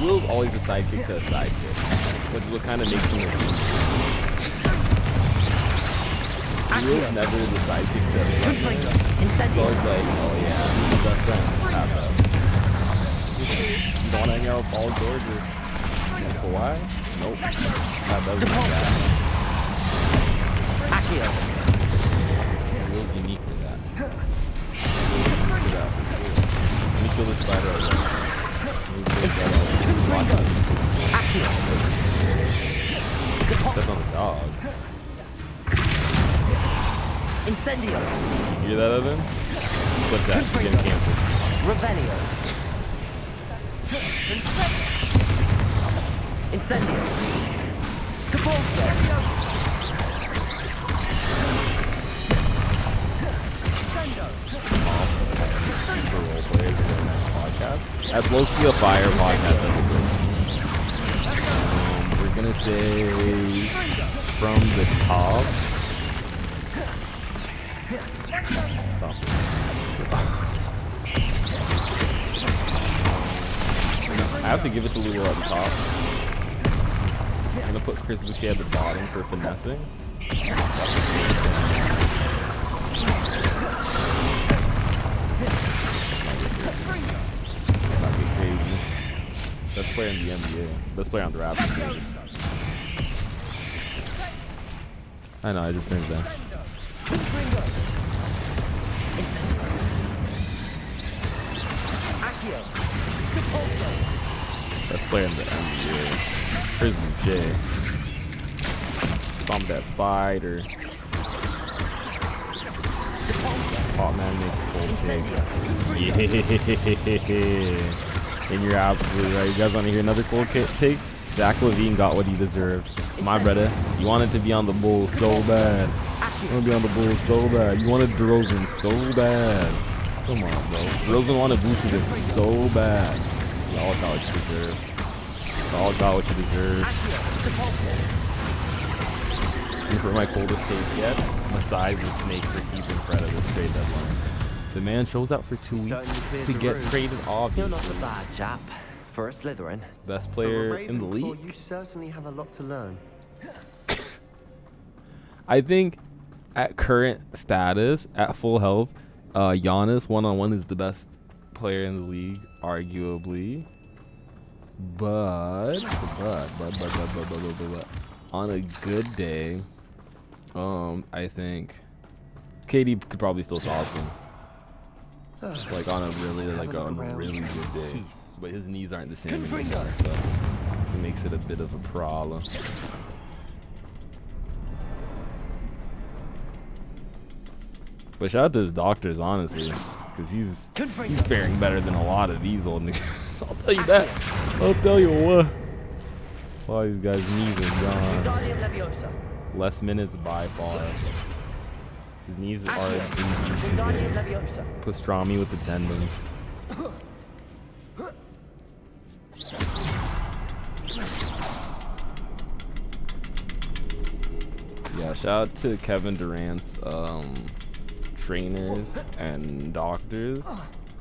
[SPEAKER 8] Will's always a sidekick to a sidekick, which is what kind of makes him a Will's never the sidekick to a sidekick. It's always like, oh yeah, he's the best friend. Have that. You don't hang out with Paul George or Kawhi? Nope. That doesn't do that.
[SPEAKER 5] Akio.
[SPEAKER 8] Will's unique for that. Let me kill this spider over there. Step on the dog.
[SPEAKER 5] Incendio.
[SPEAKER 8] You hear that, Evan? What's that? It's getting canceled.
[SPEAKER 2] Revelio. Incendio. Capulso.
[SPEAKER 8] For role players in the next podcast. That's low-key a fire podcast. We're gonna say from the top. I have to give it to Lulu at the top. I'm gonna put Chris Bouquet at the bottom for finessing. That'd be crazy. Best player in the NBA. Best player on the Raptors. I know, I just think that. Best player in the NBA. Chris Bouquet. Combat fighter. Hot man makes a cold take. Yeah. And you're absolutely right. You guys want to hear another cold take? Zach LaVine got what he deserved. My brother, you wanted to be on the Bulls so bad. You want to be on the Bulls so bad. You wanted DeRozan so bad. Come on, bro. DeRozan wanted Vucevic so bad. You all got what you deserve. You all got what you deserve. And for my coldest take yet, Masai's the snake for keeping Fred at this trade deadline. The man shows up for 2 weeks to get traded off.
[SPEAKER 2] You're not a bad chap for a Slytherin.
[SPEAKER 8] Best player in the league.
[SPEAKER 1] You certainly have a lot to learn.
[SPEAKER 8] I think at current status, at full health, Giannis one-on-one is the best player in the league, arguably. But on a good day, I think KD could probably still solve him. Like on a really good day. But his knees aren't the same anymore, so it makes it a bit of a problem. But shout out to his doctors, honestly, because he's faring better than a lot of these old niggas. I'll tell you that. I'll tell you what. All these guys' knees are gone. Less minutes by far. His knees are pastrami with the tendons. Yeah, shout out to Kevin Durant's trainers and doctors,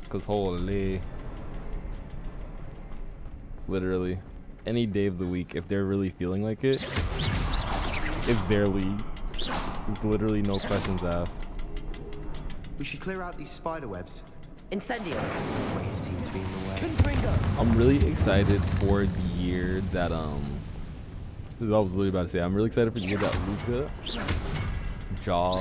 [SPEAKER 8] because holy, literally any day of the week, if they're really feeling like it, it's their league. There's literally no questions asked.
[SPEAKER 1] We should clear out these spider webs.
[SPEAKER 2] Incendio.
[SPEAKER 1] Ways seem to be in the way.
[SPEAKER 8] I'm really excited for the year that I was literally about to say, I'm really excited for the year that Luka, Ja,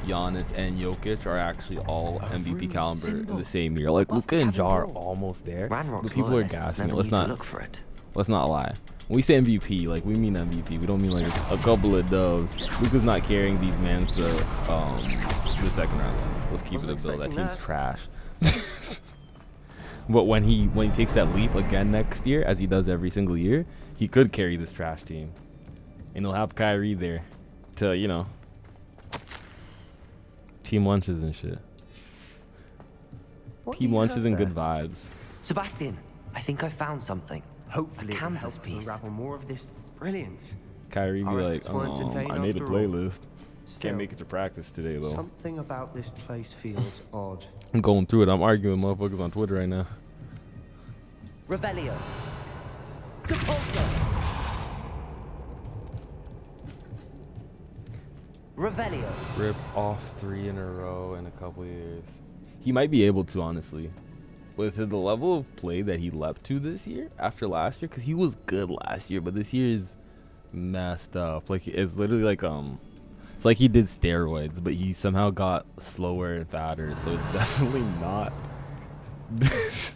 [SPEAKER 8] Giannis, and Jokic are actually all MVP caliber in the same year. Like Luka and Ja are almost there, but people are gassing it. Let's not lie. When we say MVP, like we mean MVP. We don't mean like a couple of doves. Luka's not carrying these mans to the second round. Let's keep it a bill. That team's trash. But when he takes that leap again next year, as he does every single year, he could carry this trash team, and he'll have Kyrie there to, you know, team lunches and shit. Team lunches and good vibes.
[SPEAKER 2] Sebastian, I think I found something.
[SPEAKER 1] Hopefully,
[SPEAKER 2] a canvas
[SPEAKER 1] it will help
[SPEAKER 2] piece.
[SPEAKER 1] us unravel more of this brilliance.
[SPEAKER 8] Kyrie be
[SPEAKER 1] Our
[SPEAKER 8] like,
[SPEAKER 1] efforts weren't in vain
[SPEAKER 8] I made a
[SPEAKER 1] after all.
[SPEAKER 8] playlist.
[SPEAKER 1] Still,
[SPEAKER 8] Can't make it to practice today though.
[SPEAKER 1] Something about this place feels odd.
[SPEAKER 8] I'm going through it. I'm arguing with motherfuckers on Twitter right now.
[SPEAKER 2] Revelio. Capulso. Revelio.
[SPEAKER 8] Rip off 3 in a row in a couple years. He might be able to, honestly, with the level of play that he leapt to this year after last year, because he was good last year, but this year is messed up. Like it's literally like it's like he did steroids, but he somehow got slower and fatter. So it's definitely not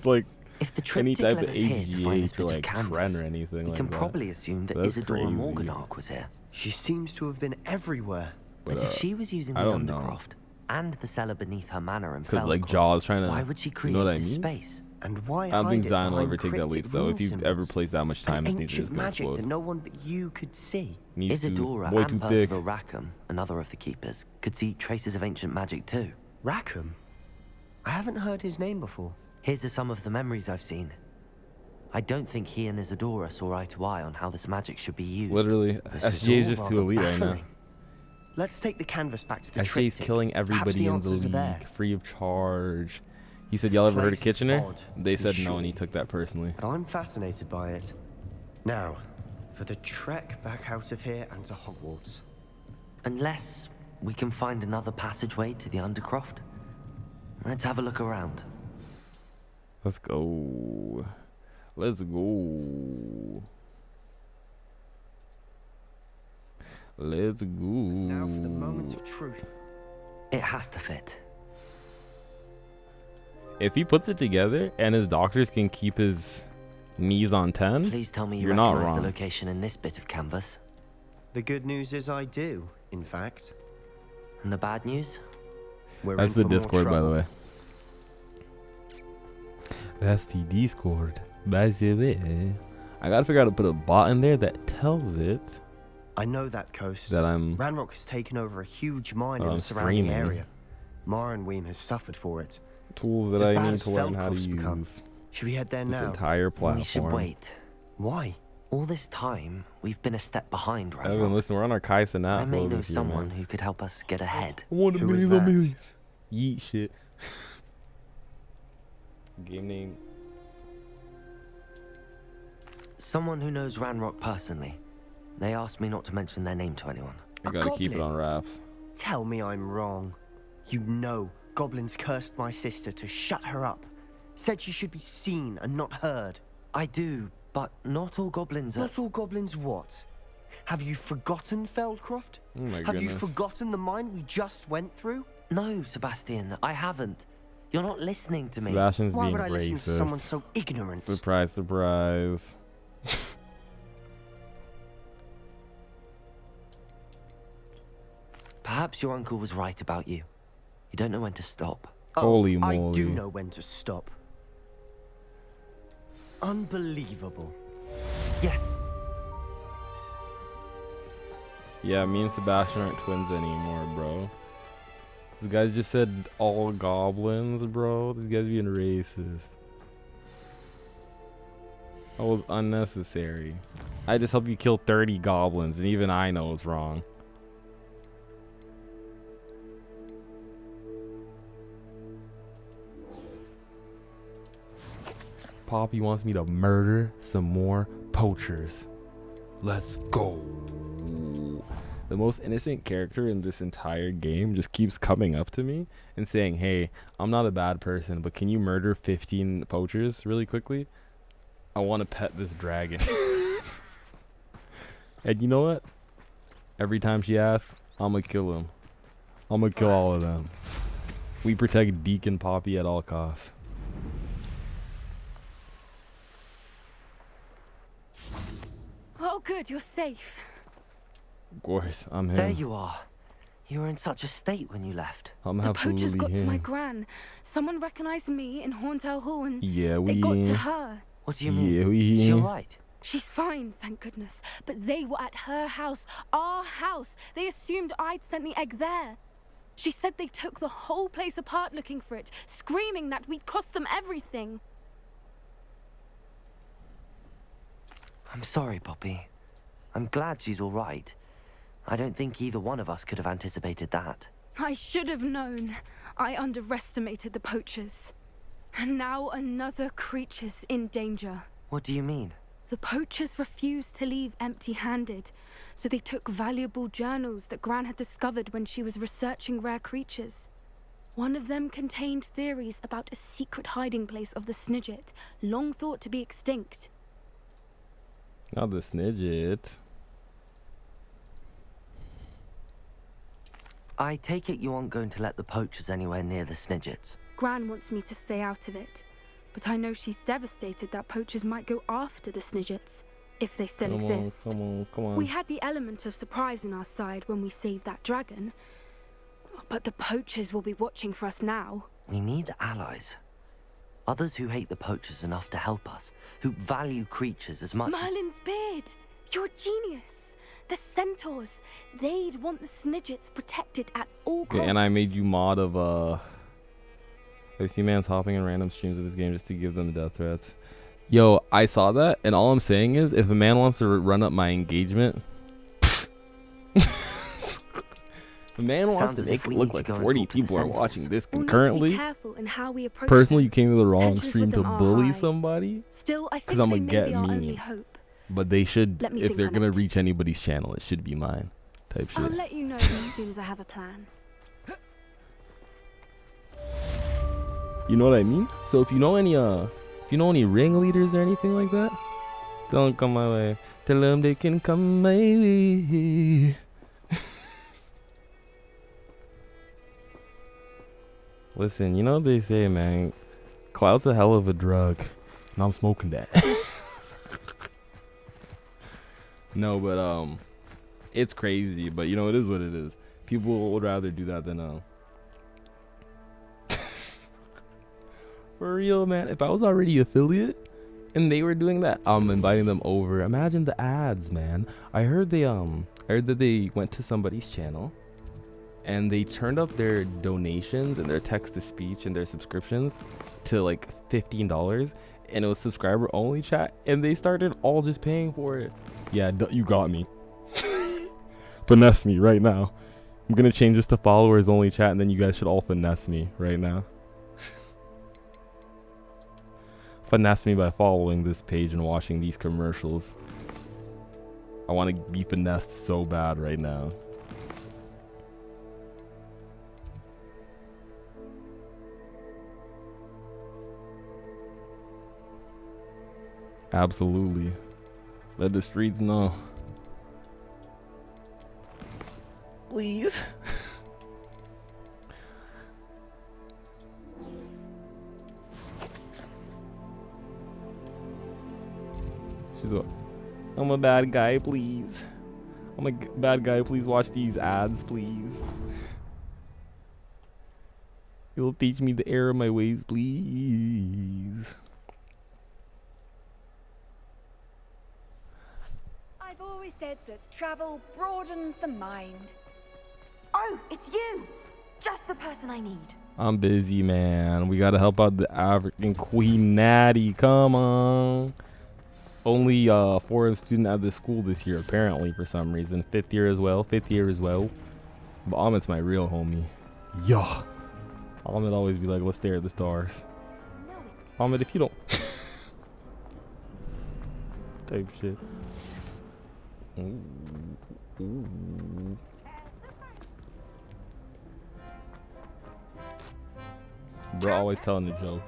[SPEAKER 8] like
[SPEAKER 2] if the
[SPEAKER 8] any
[SPEAKER 2] triptych
[SPEAKER 8] type
[SPEAKER 2] led
[SPEAKER 8] of
[SPEAKER 2] us here to find this
[SPEAKER 8] AGH or
[SPEAKER 2] bit of
[SPEAKER 8] like
[SPEAKER 2] canvas,
[SPEAKER 8] trend or anything
[SPEAKER 2] we
[SPEAKER 8] like
[SPEAKER 2] can
[SPEAKER 8] that.
[SPEAKER 2] probably assume that
[SPEAKER 8] That's
[SPEAKER 2] Isadora
[SPEAKER 8] crazy.
[SPEAKER 2] Morganach was here.
[SPEAKER 1] She seems to have been everywhere.
[SPEAKER 2] But if she was using the
[SPEAKER 8] I don't know.
[SPEAKER 2] Undercroft, and the cellar beneath her manor in
[SPEAKER 8] Because like
[SPEAKER 2] Feldcroft.
[SPEAKER 8] Jaws trying to.
[SPEAKER 2] Why would she
[SPEAKER 8] You
[SPEAKER 2] create
[SPEAKER 8] know what I
[SPEAKER 2] this
[SPEAKER 8] mean?
[SPEAKER 2] space?
[SPEAKER 1] And why
[SPEAKER 8] I don't
[SPEAKER 1] hide
[SPEAKER 8] think
[SPEAKER 1] it
[SPEAKER 8] Zion will
[SPEAKER 1] behind
[SPEAKER 8] ever take that
[SPEAKER 1] cryptic
[SPEAKER 8] leap though. If
[SPEAKER 1] rune
[SPEAKER 8] you ever
[SPEAKER 1] symbols?
[SPEAKER 8] plays that much time,
[SPEAKER 1] An
[SPEAKER 8] this needs
[SPEAKER 1] ancient
[SPEAKER 8] is gonna
[SPEAKER 1] magic that
[SPEAKER 8] explode.
[SPEAKER 1] no one but you could see.
[SPEAKER 8] Needs to.
[SPEAKER 2] Isadora
[SPEAKER 8] Way
[SPEAKER 2] and
[SPEAKER 8] too thick.
[SPEAKER 2] Percival Rackham, another of the keepers, could see traces of ancient magic too.
[SPEAKER 1] Rackham? I haven't heard his name before.
[SPEAKER 2] Here's are some of the memories I've seen. I don't think he and Isadora saw eye to eye on how this magic should be used.
[SPEAKER 8] Literally,
[SPEAKER 1] This
[SPEAKER 8] SJ is
[SPEAKER 1] all
[SPEAKER 8] just too
[SPEAKER 1] rather
[SPEAKER 8] elite right now.
[SPEAKER 1] baffling. Let's take the canvas back to the
[SPEAKER 8] SJ is
[SPEAKER 1] triptych.
[SPEAKER 8] killing
[SPEAKER 1] Perhaps
[SPEAKER 8] everybody in the
[SPEAKER 1] answers are there.
[SPEAKER 8] league, free of charge. He said,
[SPEAKER 1] This
[SPEAKER 8] y'all ever heard of
[SPEAKER 1] place is
[SPEAKER 8] Kitchener?
[SPEAKER 1] odd,
[SPEAKER 8] They
[SPEAKER 1] to be
[SPEAKER 8] said no, and he
[SPEAKER 1] sure.
[SPEAKER 8] took that personally.
[SPEAKER 1] But I'm fascinated by it. Now, for the trek back out of here and to Hogwarts.
[SPEAKER 2] Unless we can find another passageway to the Undercroft. Let's have a look around.
[SPEAKER 8] Let's go. Let's go. Let's go.
[SPEAKER 1] Now for the moments of truth.
[SPEAKER 2] It has to fit.
[SPEAKER 8] If he puts it together and his doctors can keep his knees on 10,
[SPEAKER 2] Please tell me you
[SPEAKER 8] you're not
[SPEAKER 2] recognize the
[SPEAKER 8] wrong.
[SPEAKER 2] location in this bit of canvas.
[SPEAKER 1] The good news is I do, in fact.
[SPEAKER 2] And the bad news?
[SPEAKER 1] We're
[SPEAKER 8] That's
[SPEAKER 1] in
[SPEAKER 8] the
[SPEAKER 1] for more
[SPEAKER 8] Discord, by the
[SPEAKER 1] trouble.
[SPEAKER 8] way. That's the Discord. By the way. I gotta figure out how to put a bot in there that tells it
[SPEAKER 1] I know that coast.
[SPEAKER 8] that I'm.
[SPEAKER 1] Ranrock has taken over a huge mine in
[SPEAKER 8] I'm
[SPEAKER 1] the surrounding
[SPEAKER 8] streaming.
[SPEAKER 1] area. Marrenweem has suffered for it.
[SPEAKER 8] Tools
[SPEAKER 1] It's
[SPEAKER 8] that
[SPEAKER 1] as
[SPEAKER 8] I
[SPEAKER 1] bad
[SPEAKER 8] need
[SPEAKER 1] as
[SPEAKER 8] to learn how to
[SPEAKER 1] Feldcroft's become.
[SPEAKER 8] use
[SPEAKER 1] Should we head there
[SPEAKER 8] this
[SPEAKER 1] now?
[SPEAKER 8] entire platform.
[SPEAKER 2] We should wait.
[SPEAKER 1] Why?
[SPEAKER 2] All this time, we've been a step behind
[SPEAKER 8] Evan,
[SPEAKER 2] Ranrock.
[SPEAKER 8] listen, we're on our Kaisa now.
[SPEAKER 2] I may
[SPEAKER 8] Over
[SPEAKER 2] know
[SPEAKER 8] here,
[SPEAKER 2] someone
[SPEAKER 8] man.
[SPEAKER 2] who could help us get ahead.
[SPEAKER 8] I want
[SPEAKER 1] Who is that?
[SPEAKER 8] Yeet shit. Game name.
[SPEAKER 2] Someone who knows Ranrock personally. They asked me not to mention their name to anyone.
[SPEAKER 8] I
[SPEAKER 1] A
[SPEAKER 8] gotta keep it
[SPEAKER 1] goblin?
[SPEAKER 8] on wraps.
[SPEAKER 1] Tell me I'm wrong. You know goblins cursed my sister to shut her up. Said she should be seen and not heard.
[SPEAKER 2] I do, but not all goblins are...
[SPEAKER 1] Not all goblins what? Have you forgotten Feldcroft?
[SPEAKER 8] Oh my
[SPEAKER 1] Have you
[SPEAKER 8] goodness.
[SPEAKER 1] forgotten the mine we just went through?
[SPEAKER 2] No, Sebastian, I haven't. You're not listening to me.
[SPEAKER 8] Sebastian's
[SPEAKER 1] Why
[SPEAKER 8] being
[SPEAKER 1] would I listen to
[SPEAKER 8] racist.
[SPEAKER 1] someone so ignorant?
[SPEAKER 8] Surprise, surprise.
[SPEAKER 2] Perhaps your uncle was right about you. You don't know when to stop.
[SPEAKER 1] Oh,
[SPEAKER 8] Holy
[SPEAKER 1] I do
[SPEAKER 8] moly.
[SPEAKER 1] know when to stop. Unbelievable.
[SPEAKER 2] Yes,
[SPEAKER 8] Yeah, me and Sebastian aren't twins anymore, bro. This guys just said all goblins, bro. This guy's being racist. That was unnecessary. I just helped you kill 30 goblins, and even I know it's wrong. Poppy wants me to murder some more poachers. Let's go. The most innocent character in this entire game just keeps coming up to me and saying, hey, I'm not a bad person, but can you murder 15 poachers really quickly? I want to pet this dragon. And you know what? Every time she asks, I'm going to kill him. I'm going to kill all of them. We protect Deacon Poppy at all costs.
[SPEAKER 7] Oh, good, you're safe.
[SPEAKER 8] Of course, I'm him.
[SPEAKER 2] there you are. You were in such a state when you left.
[SPEAKER 8] I'm
[SPEAKER 7] The poachers
[SPEAKER 8] absolutely
[SPEAKER 7] got to my
[SPEAKER 8] him.
[SPEAKER 7] gran. Someone recognized me in Horntail Hall and
[SPEAKER 8] Yeah,
[SPEAKER 7] they
[SPEAKER 8] we.
[SPEAKER 7] got to her.
[SPEAKER 2] What do you mean?
[SPEAKER 8] Yeah, we.
[SPEAKER 2] Is she alright?
[SPEAKER 7] She's fine, thank goodness. But they were at her house, our house. They assumed I'd sent the egg there. She said they took the whole place apart looking for it, screaming that we'd cost them everything.
[SPEAKER 2] I'm sorry, Poppy. I'm glad she's alright. I don't think either one of us could have anticipated that.
[SPEAKER 7] I should have known. I underestimated the poachers. And now another creature's in danger.
[SPEAKER 2] What do you mean?
[SPEAKER 7] The poachers refused to leave empty-handed, so they took valuable journals that Gran had discovered when she was researching rare creatures. One of them contained theories about a secret hiding place of the Snidget, long thought to be extinct.
[SPEAKER 8] Not the Snidget.
[SPEAKER 2] I take it you aren't going to let the poachers anywhere near the Snidgets.
[SPEAKER 7] Gran wants me to stay out of it, but I know she's devastated that poachers might go after the Snidgets, if they still exist.
[SPEAKER 8] Come on.
[SPEAKER 7] We had the element of surprise on our side when we saved that dragon. But the poachers will be watching for us now.
[SPEAKER 2] We need allies. Others who hate the poachers enough to help us, who value creatures as much
[SPEAKER 7] Merlin's beard! You're a genius! The centaurs, they'd want the Snidgets protected at all costs.
[SPEAKER 8] Okay, and I made you mod of I see man's hopping in random streams of this game just to give them death threats. Yo, I saw that, and all I'm saying is, if a man wants to run up my engagement, if a man wants to make it look like 40 people are watching this concurrently, personally, you came to the wrong stream to bully somebody.
[SPEAKER 7] Still, I
[SPEAKER 8] because
[SPEAKER 7] think
[SPEAKER 8] I'm
[SPEAKER 7] they
[SPEAKER 8] gonna
[SPEAKER 7] may
[SPEAKER 8] get
[SPEAKER 7] be our only
[SPEAKER 8] mean.
[SPEAKER 7] hope.
[SPEAKER 8] But they should,
[SPEAKER 7] Let me
[SPEAKER 8] if
[SPEAKER 7] think
[SPEAKER 8] they're
[SPEAKER 7] on
[SPEAKER 8] gonna
[SPEAKER 7] it.
[SPEAKER 8] reach anybody's channel, it should be mine, type shit.
[SPEAKER 7] I'll let you know as soon as I have a plan.
[SPEAKER 8] You know what I mean? So if you know any ringleaders or anything like that, don't come my way. Tell them they can come my way. Listen, you know what they say, man. Cloud's a hell of a drug, and I'm smoking that. No, but it's crazy. But you know, it is what it is. People would rather do that than For real, man. If I was already affiliate and they were doing that, I'm inviting them over. Imagine the ads, man. I heard that they went to somebody's channel and they turned up their donations and their text to speech and their subscriptions to like $15, and it was subscriber only chat, and they started all just paying for it. Yeah, you got me. Finesse me right now. I'm gonna change this to followers only chat, and then you guys should all finesse me right now. Finesse me by following this page and watching these commercials. I want to be finessed so bad right now. Absolutely. Let the streets know. Please. She's like, I'm a bad guy, please. I'm a bad guy, please watch these ads, please. You'll teach me the error of my ways, please.
[SPEAKER 12] I've always said that travel broadens the mind. Oh, it's you! Just the person I need.
[SPEAKER 8] I'm busy, man. We gotta help out the African Queen Natty. Come on. Only foreign student at the school this year, apparently, for some reason. Fifth year as well. But Ahmed's my real homie. Yeah. Ahmed always be like, let's stare at the stars. Ahmed, if you don't... type shit. Ooh. Ooh. Bro always telling a joke.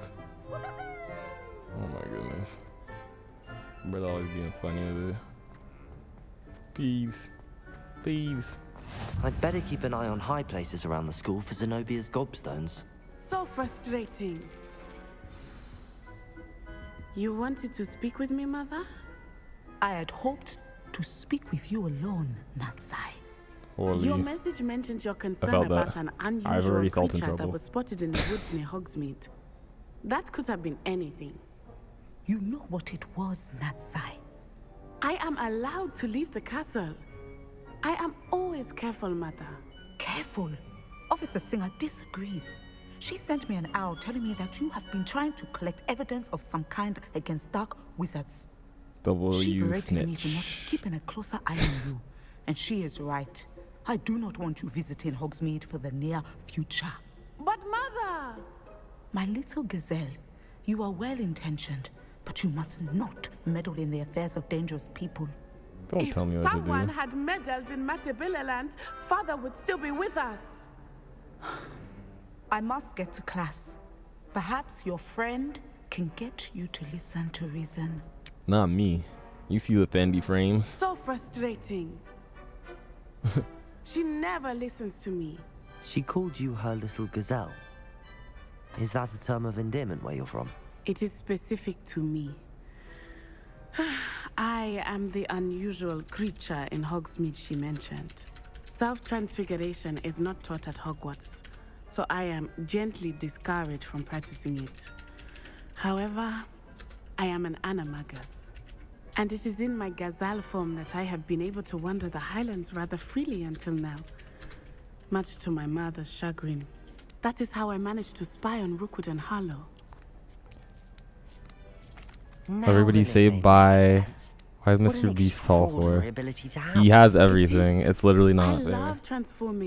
[SPEAKER 8] Oh my goodness. Brother always being funny with it. Peeves.
[SPEAKER 2] I'd better keep an eye on high places around the school for Zenobia's gobstones.
[SPEAKER 13] So frustrating. You wanted to speak with me, Mother?
[SPEAKER 14] I had hoped to speak with you alone, Natsai.
[SPEAKER 8] Holy.
[SPEAKER 13] Your message mentioned your concern
[SPEAKER 8] felt
[SPEAKER 13] about
[SPEAKER 8] that.
[SPEAKER 13] an
[SPEAKER 8] I've already
[SPEAKER 13] unusual
[SPEAKER 8] felt in
[SPEAKER 13] creature that
[SPEAKER 8] trouble.
[SPEAKER 13] was spotted in the woods near Hogsmeade. That could have been anything.
[SPEAKER 14] You know what it was, Natsai.
[SPEAKER 13] I am allowed to leave the castle. I am always careful, Mother.
[SPEAKER 14] Careful? Officer Singer disagrees. She sent me an owl telling me that you have been trying to collect evidence of some kind against dark wizards. She berated me for not keeping a closer eye on you. And she is right. I do not want you visiting Hogsmeade for the near future.
[SPEAKER 13] But Mother!
[SPEAKER 14] My little gazelle, you are well-intentioned, but you must not meddle in the affairs of dangerous people.
[SPEAKER 8] Don't tell me what to do.
[SPEAKER 13] If someone had meddled in Matabeleland, Father would still be with us.
[SPEAKER 14] I must get to class. Perhaps your friend can get you to listen to reason.
[SPEAKER 8] Not me. You see the Fendi frames?
[SPEAKER 13] So frustrating. She never listens to me.
[SPEAKER 2] She called you her little gazelle. Is that a term of endearment where you're from?
[SPEAKER 13] It is specific to me. I am the unusual creature in Hogsmeade she mentioned. Self-transfiguration is not taught at Hogwarts, so I am gently discouraged from practicing it. However, I am an animagus, and it is in my gazelle form that I have been able to wander the Highlands rather freely until now, much to my mother's chagrin. That is how I managed to spy on Rookwood and Harlow.
[SPEAKER 8] Everybody say bye. Why is Mr. Beast tall for? He has everything. It's literally not there.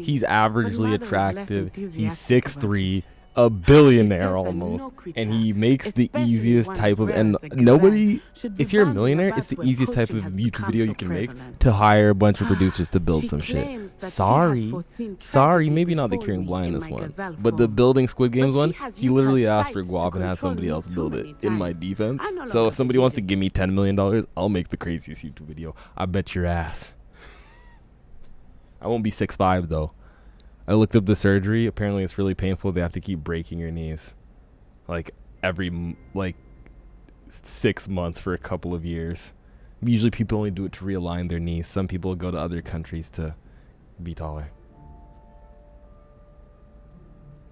[SPEAKER 8] He's averagely attractive. He's 6'3", a billionaire almost, and he makes the easiest type of, and nobody, if you're a millionaire, it's the easiest type of YouTube video you can make, to hire a bunch of producers to build some shit. Sorry, maybe not the curing blindness one, but the building Squid Games one, he literally asked for guap and had somebody else build it, in my defense. So if somebody wants to give me $10 million, I'll make the craziest YouTube video. I bet your ass. I won't be 6'5" though. I looked up the surgery. Apparently it's really painful. They have to keep breaking your knees like every 6 months for a couple of years. Usually people only do it to realign their knees. Some people go to other countries to be taller.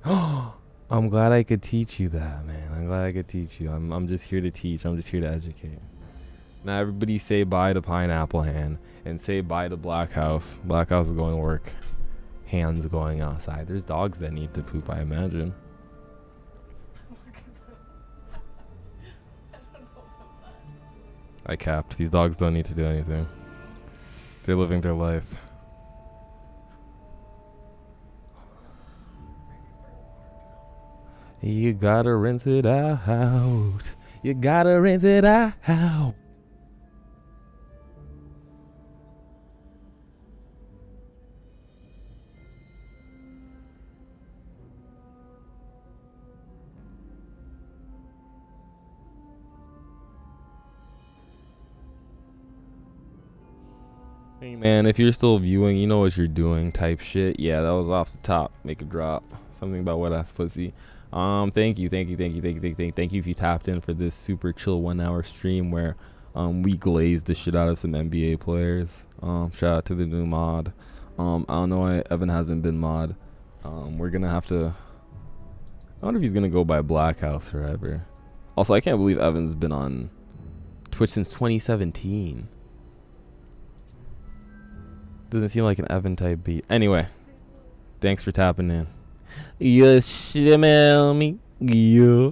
[SPEAKER 8] I'm glad I could teach you that, man. I'm glad I could teach you. I'm just here to teach. I'm just here to educate. Now everybody say bye to Pineapple Hand and say bye to Black House. Black House is going to work. Hands going outside. There's dogs that need to poop, I imagine. I capped. These dogs don't need to do anything. They're living their life. You gotta rinse it out. You gotta rinse it out. Hey man, if you're still viewing, you know what you're doing type shit. Yeah, that was off the top. Make a drop. Something about wet ass pussy. Thank you if you tapped in for this super chill 1 hour stream where we glazed the shit out of some NBA players. Shout out to the new mod. I don't know why Evan hasn't been mod. We're gonna have to, I wonder if he's gonna go by Black House forever. Also, I can't believe Evan's been on Twitch since 2017. Doesn't seem like an Evan type beat. Anyway, thanks for tapping in. You smell me? Yeah.